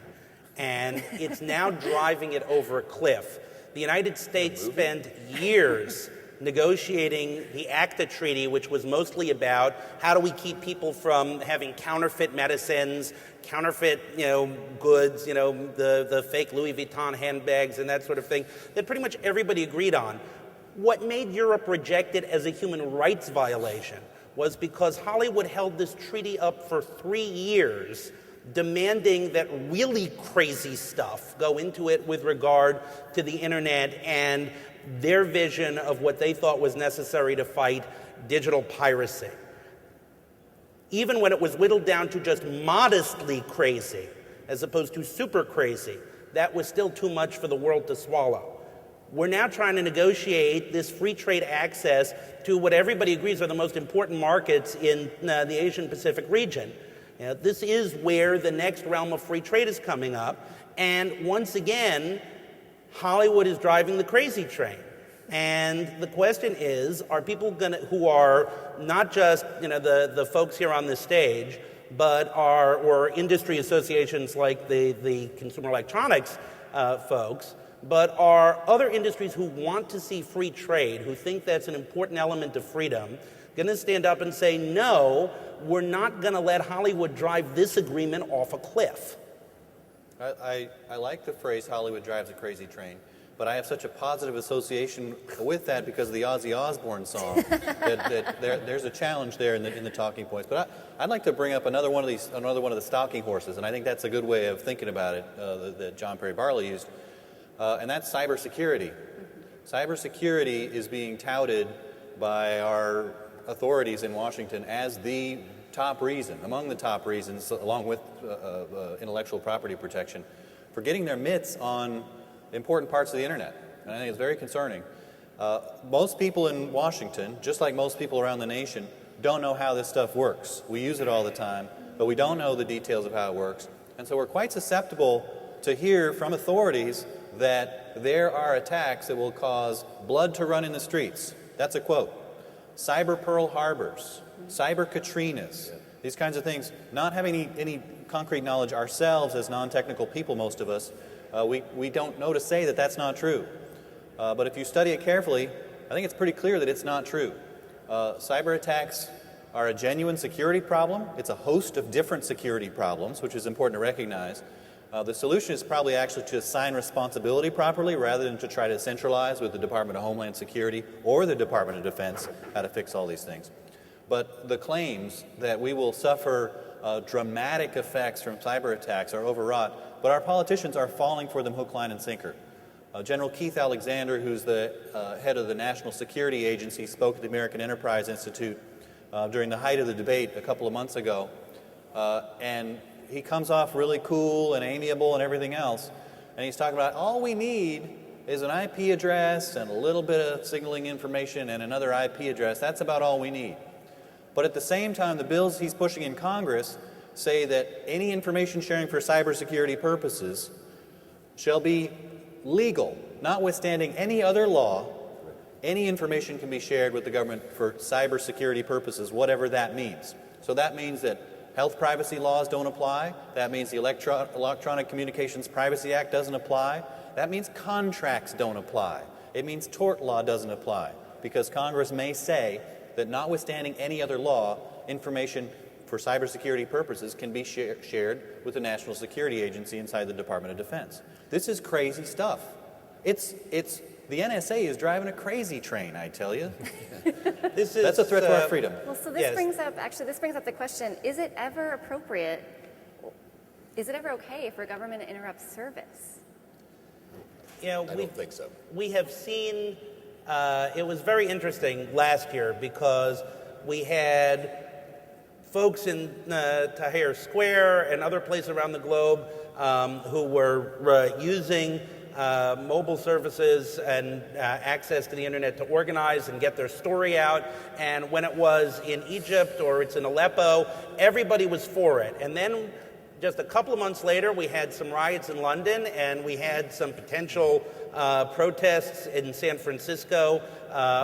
and it's now driving it over a cliff. The United States spent years negotiating the ACTA Treaty, which was mostly about how do we keep people from having counterfeit medicines, counterfeit, goods, the fake Louis Vuitton handbags and that sort of thing, that pretty much everybody agreed on. What made Europe reject it as a human rights violation was because Hollywood held this treaty up for 3 years, demanding that really crazy stuff go into it with regard to the internet and their vision of what they thought was necessary to fight digital piracy. Even when it was whittled down to just modestly crazy, as opposed to super crazy, that was still too much for the world to swallow. We're now trying to negotiate this free trade access to what everybody agrees are the most important markets in the Asian Pacific region. This is where the next realm of free trade is coming up. And once again, Hollywood is driving the crazy train. And the question is, are people who are not just the folks here on this stage, but or industry associations like the consumer electronics folks, but are other industries who want to see free trade, who think that's an important element of freedom, going to stand up and say, no, we're not going to let Hollywood drive this agreement off a cliff? I like the phrase Hollywood drives a crazy train, but I have such a positive association with that because of the Ozzy Osbourne song that there's a challenge there in the talking points. But I'd like to bring up another one of the stalking horses, and I think that's a good way of thinking about it that John Perry Barlow used. And that's cybersecurity. Cybersecurity is being touted by our authorities in Washington as the top reason, among the top reasons, along with intellectual property protection, for getting their mitts on important parts of the internet. And I think it's very concerning. Most people in Washington, just like most people around the nation, don't know how this stuff works. We use it all the time, but we don't know the details of how it works. And so we're quite susceptible to hear from authorities that there are attacks that will cause blood to run in the streets. That's a quote. Cyber Pearl Harbors, cyber Katrinas, these kinds of things. Not having any concrete knowledge ourselves as non-technical people, most of us, we don't know to say that that's not true. But if you study it carefully, I think it's pretty clear that it's not true. Cyber attacks are a genuine security problem. It's a host of different security problems, which is important to recognize. The solution is probably actually to assign responsibility properly rather than to try to centralize with the Department of Homeland Security or the Department of Defense how to fix all these things. But the claims that we will suffer dramatic effects from cyber attacks are overwrought, but our politicians are falling for them hook, line, and sinker. General Keith Alexander, who's the head of the National Security Agency, spoke at the American Enterprise Institute during the height of the debate a couple of months ago, and he comes off really cool and amiable and everything else, and he's talking about all we need is an IP address and a little bit of signaling information and another IP address. That's about all we need. But at the same time, the bills he's pushing in Congress say that any information sharing for cybersecurity purposes shall be legal, notwithstanding any other law. Any information can be shared with the government for cybersecurity purposes, whatever that means. So that means that health privacy laws don't apply. That means the Electronic Communications Privacy Act doesn't apply. That means contracts don't apply. It means tort law doesn't apply, because Congress may say that notwithstanding any other law, information for cybersecurity purposes can be shared with the National Security Agency inside the Department of Defense. This is crazy stuff. The NSA is driving a crazy train, I tell you. That's a threat to our freedom. Well, so this brings up the question, is it ever okay for government to interrupt service? I don't think so. We have seen, it was very interesting last year because we had folks in Tahrir Square and other places around the globe who were using mobile services and access to the internet to organize and get their story out. And when it was in Egypt or it's in Aleppo, everybody was for it. And then just a couple of months later, we had some riots in London, and we had some potential protests in San Francisco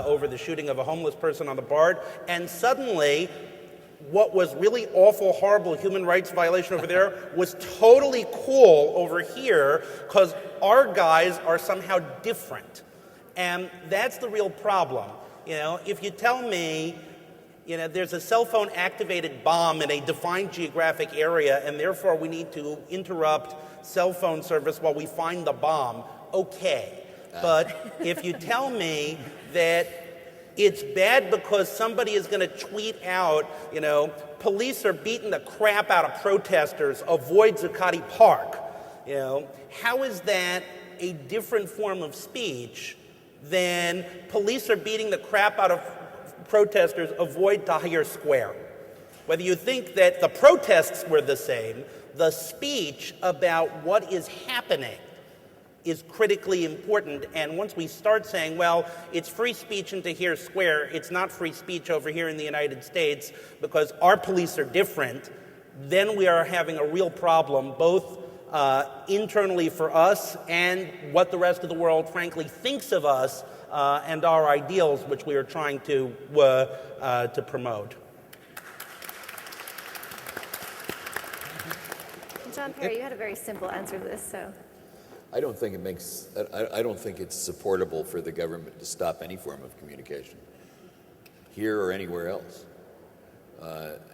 over the shooting of a homeless person on the BART. And suddenly, what was really awful, horrible human rights violation over there was totally cool over here because our guys are somehow different. And that's the real problem. If you tell me, there's a cell phone activated bomb in a defined geographic area and therefore we need to interrupt cell phone service while we find the bomb, okay. But if you tell me that it's bad because somebody is going to tweet out, police are beating the crap out of protesters, avoid Zuccotti Park. How is that a different form of speech than police are beating the crap out of protesters, avoid Tahrir Square? Whether you think that the protests were the same, the speech about what is happening is critically important. And once we start saying, well, it's free speech in Tahrir Square, it's not free speech over here in the United States because our police are different, then we are having a real problem, both internally for us and what the rest of the world frankly thinks of us and our ideals, which we are trying to promote. John Perry, you had a very simple answer to this, so. I don't think it's supportable for the government to stop any form of communication, here or anywhere else.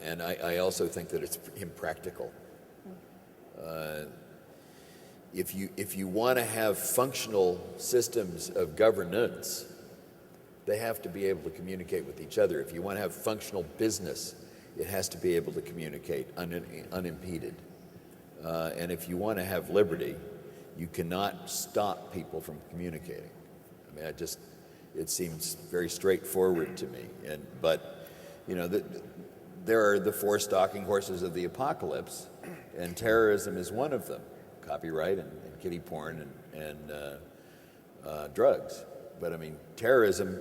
And I also think that it's impractical. If you want to have functional systems of governance, they have to be able to communicate with each other. If you want to have functional business, it has to be able to communicate unimpeded. And if you want to have liberty, you cannot stop people from communicating. I mean, it seems very straightforward to me. But you know, there are the four stalking horses of the apocalypse, and terrorism is one of them. Copyright and kiddie porn and drugs. But I mean, terrorism,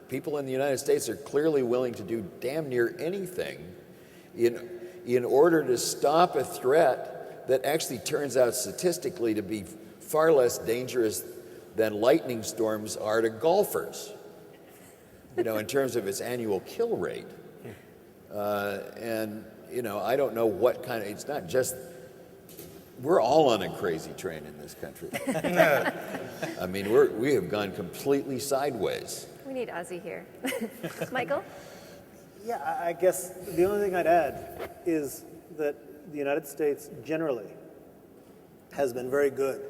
people in the United States are clearly willing to do damn near anything in order to stop a threat that actually turns out statistically to be far less dangerous than lightning storms are to golfers, you know, in terms of its annual kill rate. And, you know, I don't know what kind of, it's not just, we're all on a crazy train in this country. I mean, we have gone completely sideways. We need Ozzy here. Michael? Yeah, I guess the only thing I'd add is that the United States generally has been very good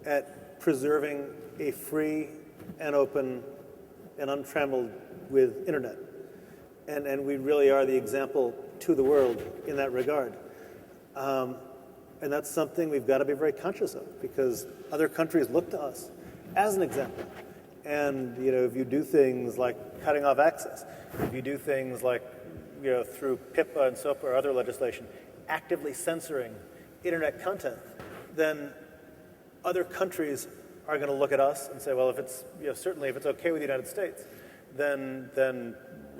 at preserving a free and open and untrammeled with internet. And we really are the example to the world in that regard. And that's something we've got to be very conscious of, because other countries look to us as an example. And, you know, if you do things like cutting off access, if you do things like, you know, through PIPA and SOPA or other legislation, actively censoring internet content, then other countries are going to look at us and say, well, if it's, you know, certainly if it's okay with the United States, then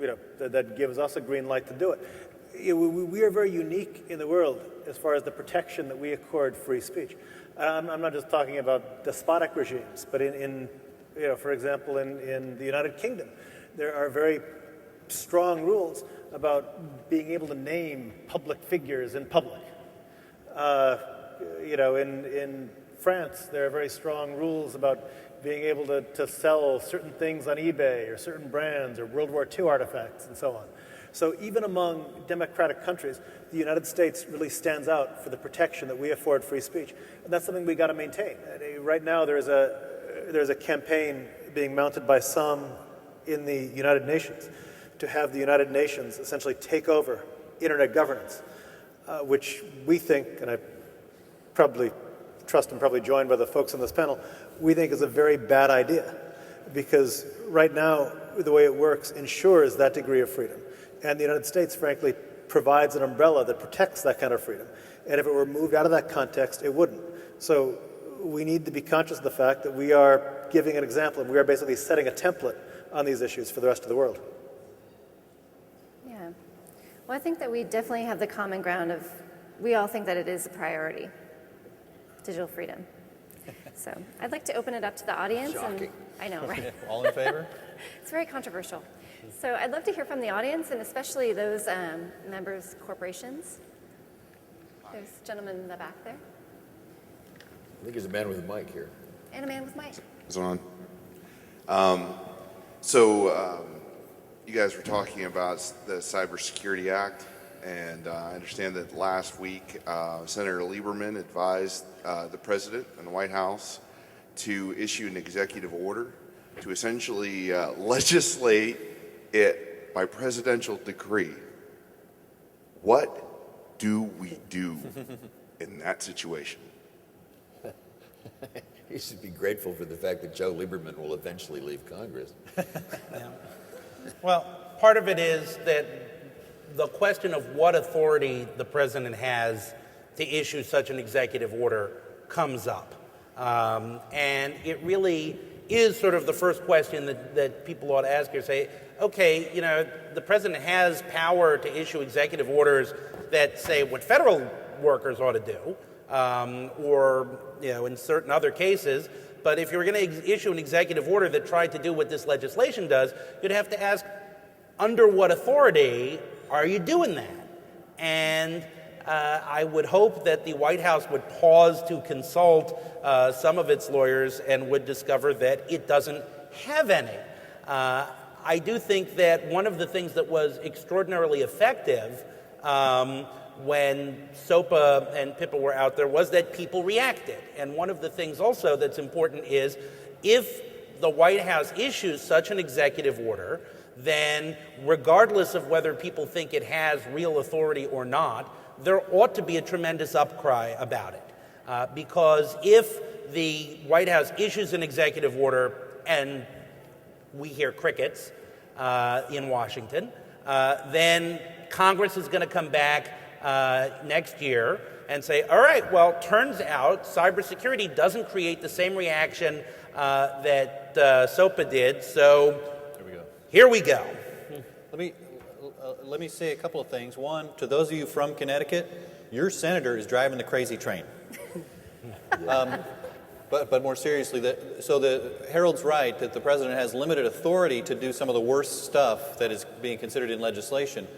you know, that gives us a green light to do it. You know, we are very unique in the world as far as the protection that we accord free speech. I'm not just talking about despotic regimes, but in you know, for example, in the United Kingdom, there are very strong rules about being able to name public figures in public. You know, in France, there are very strong rules about being able to sell certain things on eBay or certain brands or World War II artifacts and so on. So even among democratic countries, the United States really stands out for the protection that we afford free speech. And that's something we got to maintain. Right now, there's a campaign being mounted by some in the United Nations to have the United Nations essentially take over internet governance, which we think, and I probably trust I'm probably joined by the folks on this panel, we think is a very bad idea, because right now the way it works ensures that degree of freedom. And the United States, frankly, provides an umbrella that protects that kind of freedom. And if it were moved out of that context, it wouldn't. So we need to be conscious of the fact that we are giving an example, and we are basically setting a template on these issues for the rest of the world. Yeah. Well, I think that we definitely have the common ground of, we all think that it is a priority, digital freedom. So I'd like to open it up to the audience. Shocking. And, I know, right? All in favor? It's very controversial. So I'd love to hear from the audience, and especially those members, corporations. There's a gentleman in the back there. I think there's a man with a mic here. And a man with Mike. Is it on? You guys were talking about the Cybersecurity Act, and I understand that last week Senator Lieberman advised the President and the White House to issue an executive order to essentially legislate it by presidential decree. What do we do in that situation? You should be grateful for the fact that Joe Lieberman will eventually leave Congress. Yeah. Well, part of it is that the question of what authority the president has to issue such an executive order comes up. And it really is sort of the first question that people ought to ask here. Say, okay, you know, the president has power to issue executive orders that say what federal workers ought to do, or, you know, in certain other cases. But if you were going to issue an executive order that tried to do what this legislation does, you'd have to ask, under what authority are you doing that? And I would hope that the White House would pause to consult some of its lawyers and would discover that it doesn't have any. I do think that one of the things that was extraordinarily effective when SOPA and PIPA were out there was that people reacted. And one of the things also that's important is if the White House issues such an executive order, then regardless of whether people think it has real authority or not, there ought to be a tremendous outcry about it. Because if the White House issues an executive order and we hear crickets in Washington, then Congress is going to come back next year and say, all right, well, turns out cybersecurity doesn't create the same reaction that SOPA did, so here we go. Let me say a couple of things. One, to those of you from Connecticut, your senator is driving the crazy train. But more seriously, the Harold's right that the president has limited authority to do some of the worst stuff that is being considered in legislation,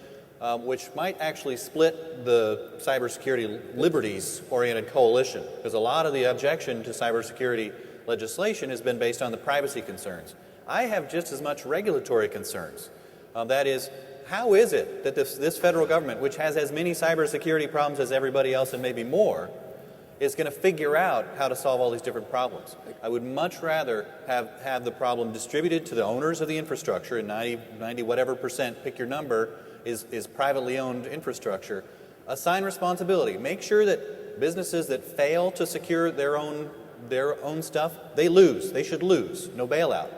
which might actually split the cybersecurity liberties-oriented coalition, because a lot of the objection to cybersecurity legislation has been based on the privacy concerns. I have just as much regulatory concerns. That is, how is it that this federal government, which has as many cybersecurity problems as everybody else and maybe more, is going to figure out how to solve all these different problems? I would much rather have the problem distributed to the owners of the infrastructure, and 90 whatever percent, pick your number, is privately owned infrastructure. Assign responsibility. Make sure that businesses that fail to secure their own stuff, they lose. They should lose. No bailout.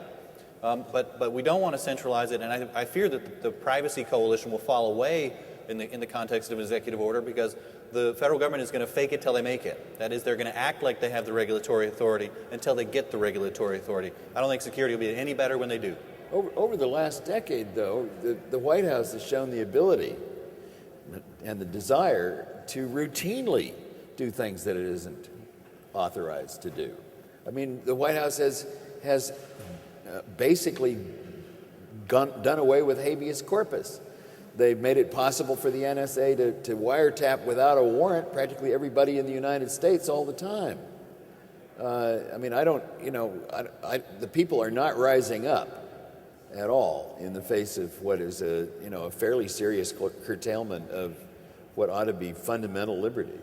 But we don't want to centralize it, and I fear that the privacy coalition will fall away in the context of an executive order, because the federal government is going to fake it till they make it. That is, they're going to act like they have the regulatory authority until they get the regulatory authority. I don't think security will be any better when they do. Over the last decade, though, the White House has shown the ability and the desire to routinely do things that it isn't authorized to do. I mean, the White House has basically done away with habeas corpus. They've made it possible for the NSA to wiretap without a warrant practically everybody in the United States all the time. I mean, the people are not rising up at all in the face of what is a fairly serious curtailment of what ought to be fundamental liberties.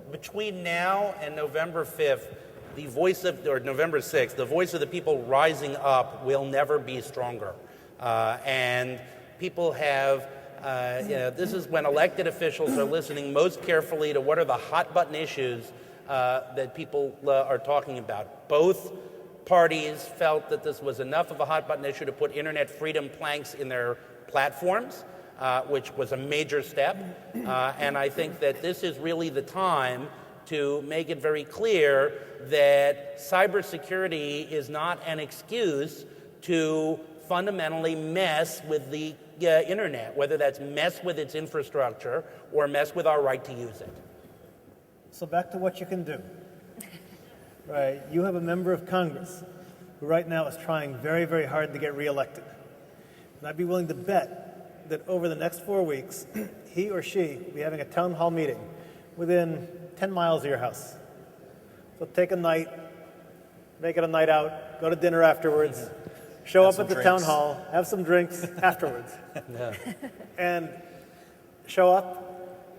Between now and November 5th, November 6th, the voice of the people rising up will never be stronger. And people have, this is when elected officials are listening most carefully to what are the hot button issues that people are talking about. Both parties felt that this was enough of a hot button issue to put internet freedom planks in their platforms, which was a major step. And I think that this is really the time to make it very clear that cybersecurity is not an excuse to fundamentally mess with the internet, whether that's mess with its infrastructure or mess with our right to use it. So back to what you can do. Right, you have a member of Congress who right now is trying very, very hard to get reelected. And I'd be willing to bet that over the next 4 weeks, he or she will be having a town hall meeting within 10 miles of your house. So take a night, make it a night out, go to dinner afterwards, show up at the town hall, have some drinks afterwards, and show up,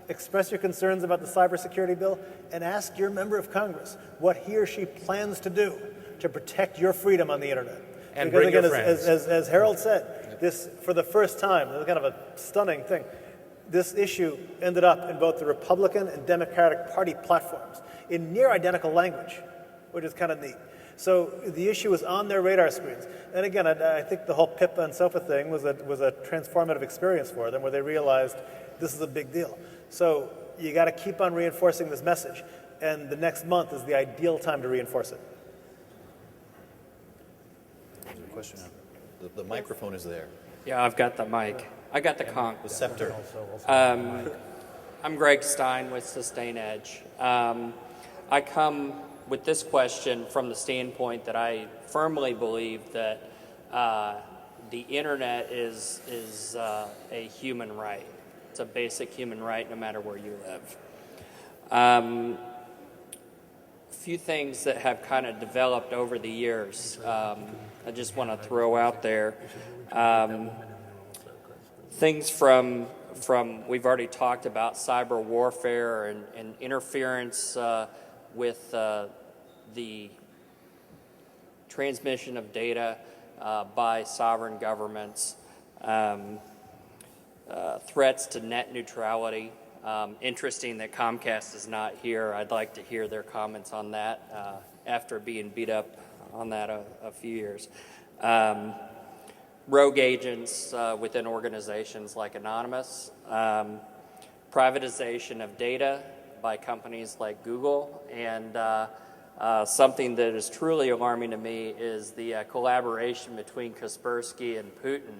express your concerns about the cybersecurity bill, and ask your member of Congress what he or she plans to do to protect your freedom on the internet. And because bring again, your friends. as Harold said, this, for the first time, this is kind of a stunning thing, this issue ended up in both the Republican and Democratic Party platforms in near identical language, which is kind of neat. So the issue was on their radar screens. And again, I think the whole PIPA and SOPA thing was a transformative experience for them, where they realized this is a big deal. So you got to keep on reinforcing this message, and the next month is the ideal time to reinforce it. There's a question. The microphone is there. Yeah, I've got the mic. I got the conch. The scepter. I'm Greg Stein with Sustain Edge. I come with this question from the standpoint that I firmly believe that the internet is a human right. It's a basic human right no matter where you live. A few things that have kind of developed over the years I just want to throw out there. Things from we've already talked about cyber warfare and interference with the transmission of data by sovereign governments, threats to net neutrality. Interesting that Comcast is not here. I'd like to hear their comments on that after being beat up on that a few years. rogue agents within organizations like Anonymous, privatization of data by companies like Google, and something that is truly alarming to me is the collaboration between Kaspersky and Putin.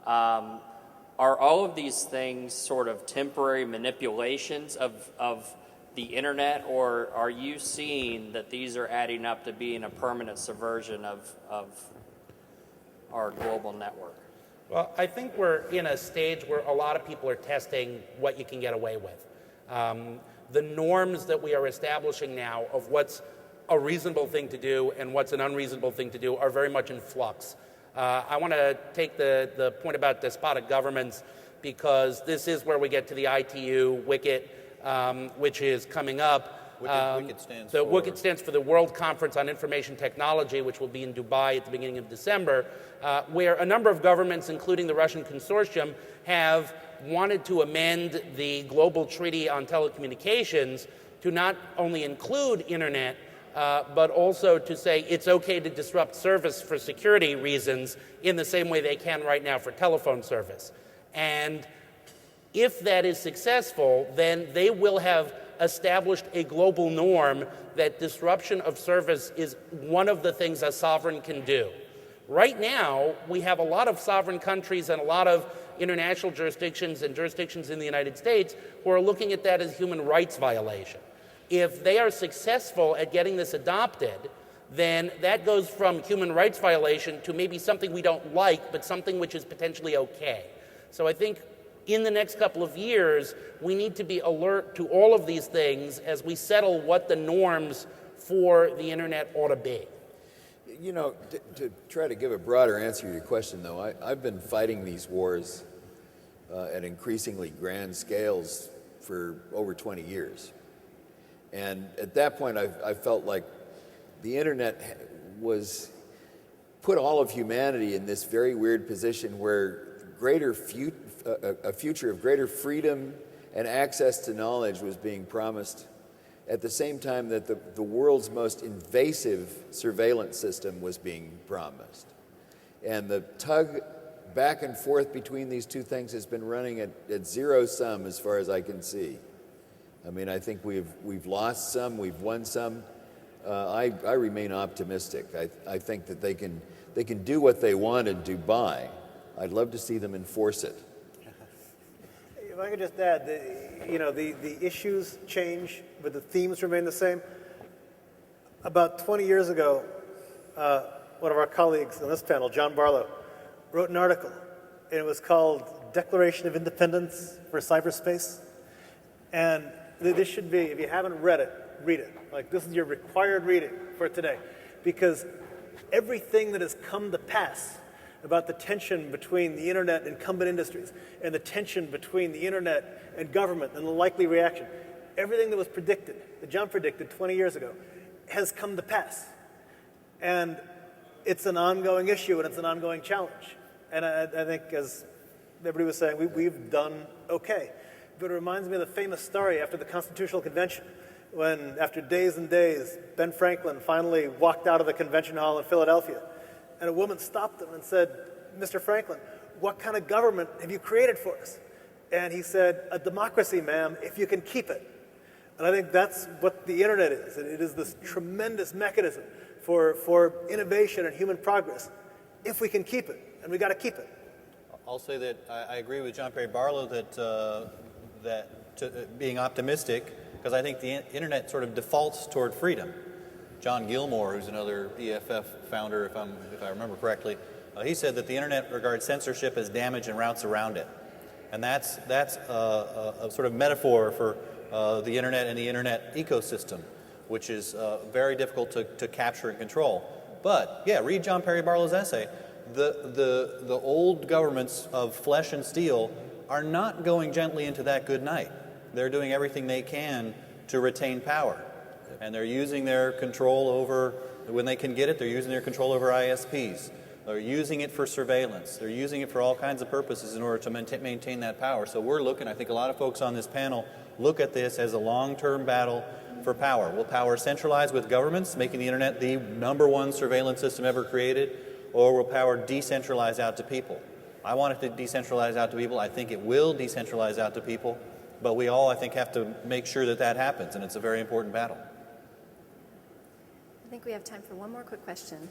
Are all of these things sort of temporary manipulations of the internet, or are you seeing that these are adding up to being a permanent subversion of our global network? Well, I think we're in a stage where a lot of people are testing what you can get away with. The norms that we are establishing now of what's a reasonable thing to do and what's an unreasonable thing to do are very much in flux. I want to take the point about despotic governments, because this is where we get to the ITU, WICIT, which is coming up. WICIT stands for the World Conference on Information Technology, which will be in Dubai at the beginning of December, where a number of governments, including the Russian consortium, have wanted to amend the Global Treaty on Telecommunications to not only include internet, but also to say it's okay to disrupt service for security reasons in the same way they can right now for telephone service. And if that is successful, then they will have established a global norm that disruption of service is one of the things a sovereign can do. Right now, we have a lot of sovereign countries and a lot of international jurisdictions and jurisdictions in the United States who are looking at that as human rights violation. If they are successful at getting this adopted, then that goes from human rights violation to maybe something we don't like, but something which is potentially okay. So I think in the next couple of years, we need to be alert to all of these things as we settle what the norms for the internet ought to be. You know, to try to give a broader answer to your question, though, I've been fighting these wars at increasingly grand scales for over 20 years. And at that point, I felt like the internet was put all of humanity in this very weird position where a future of greater freedom and access to knowledge was being promised at the same time that the world's most invasive surveillance system was being promised. And the tug back and forth between these two things has been running at zero sum as far as I can see. I mean, I think we've lost some, we've won some. I remain optimistic. I think that they can do what they want in Dubai. I'd love to see them enforce it. If I could just add, the issues change, but the themes remain the same. About 20 years ago, one of our colleagues on this panel, John Barlow, wrote an article, and it was called Declaration of Independence for Cyberspace. And this should be, if you haven't read it, read it. Like, this is your required reading for today. Because everything that has come to pass about the tension between the internet and incumbent industries and the tension between the internet and government and the likely reaction, everything that was predicted, that John predicted 20 years ago, has come to pass. And it's an ongoing issue and it's an ongoing challenge. And I think, as everybody was saying, we've done okay. But it reminds me of the famous story after the Constitutional Convention, when, after days and days, Ben Franklin finally walked out of the convention hall in Philadelphia, and a woman stopped him and said, "Mr. Franklin, what kind of government have you created for us?" And he said, "A democracy, ma'am, if you can keep it." And I think that's what the internet is. It is this tremendous mechanism for innovation and human progress, if we can keep it, and we got to keep it. I'll say that I agree with John Perry Barlow that being optimistic, because I think the internet sort of defaults toward freedom. John Gilmore, who's another EFF founder, if I remember correctly, he said that the internet regards censorship as damage and routes around it, and that's a sort of metaphor for the internet and the internet ecosystem, which is very difficult to capture and control. But yeah, read John Perry Barlow's essay. The old governments of flesh and steel are not going gently into that good night. They're doing everything they can to retain power. And they're using their control over, when they can get it, they're using their control over ISPs. They're using it for surveillance. They're using it for all kinds of purposes in order to maintain that power. So we're looking, I think a lot of folks on this panel look at this as a long-term battle for power. Will power centralize with governments, making the internet the #1 surveillance system ever created? or will power decentralize out to people? I want it to decentralize out to people. I think it will decentralize out to people. But we all, I think, have to make sure that that happens, and it's a very important battle. I think we have time for one more quick question.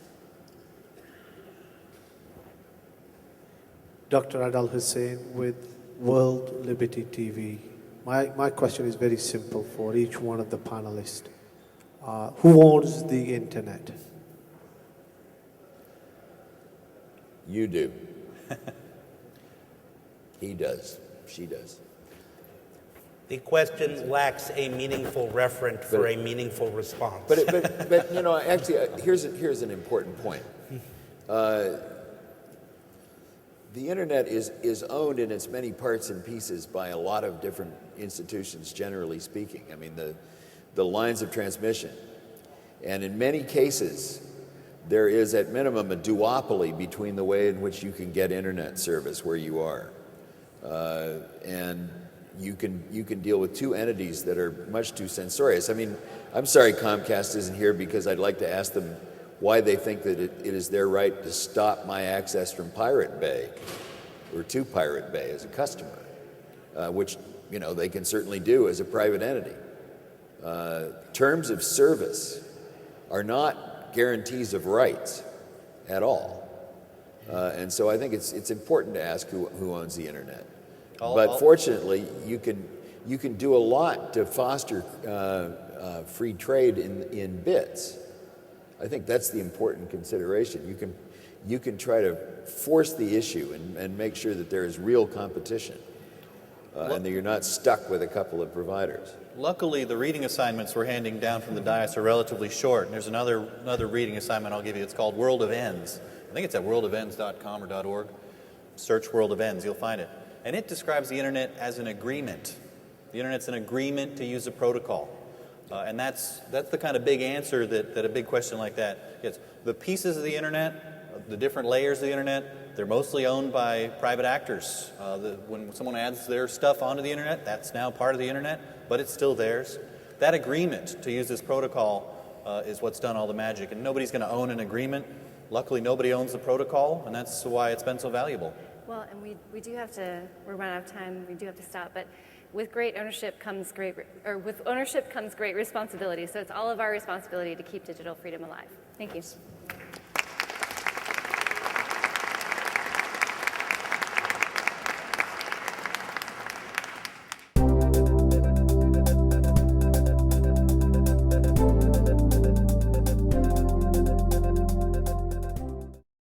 Dr. Adal Hussain with World Liberty TV. My question is very simple for each one of the panelists. Who owns the internet? You do. He does. She does. The question lacks a meaningful referent for a meaningful response. But you know, actually, here's an important point. The internet is owned in its many parts and pieces by a lot of different institutions, generally speaking. I mean, the lines of transmission. And in many cases, there is at minimum a duopoly between the way in which you can get internet service where you are. And you can deal with two entities that are much too censorious. I mean, I'm sorry Comcast isn't here, because I'd like to ask them why they think that it is their right to stop my access from Pirate Bay or to Pirate Bay as a customer, which, you know, they can certainly do as a private entity. Terms of service are not guarantees of rights at all. And so I think it's important to ask who owns the internet. But fortunately, you can do a lot to foster free trade in bits. I think that's the important consideration. You can try to force the issue and make sure that there is real competition, and that you're not stuck with a couple of providers. Luckily, the reading assignments we're handing down from the dais are relatively short. And there's another reading assignment I'll give you. It's called World of Ends. I think it's at worldofends.com or .org. Search World of Ends, you'll find it. And it describes the internet as an agreement. The internet's an agreement to use a protocol. And that's the kind of big answer that a big question like that gets. The pieces of the internet, the different layers of the internet, they're mostly owned by private actors. When someone adds their stuff onto the internet, that's now part of the internet, but it's still theirs. That agreement to use this protocol is what's done all the magic. And nobody's going to own an agreement. Luckily, nobody owns the protocol, and that's why it's been so valuable. Well, and we do have to, we're running out of time, we do have to stop, but with ownership comes great responsibility. So it's all of our responsibility to keep digital freedom alive. Thank you.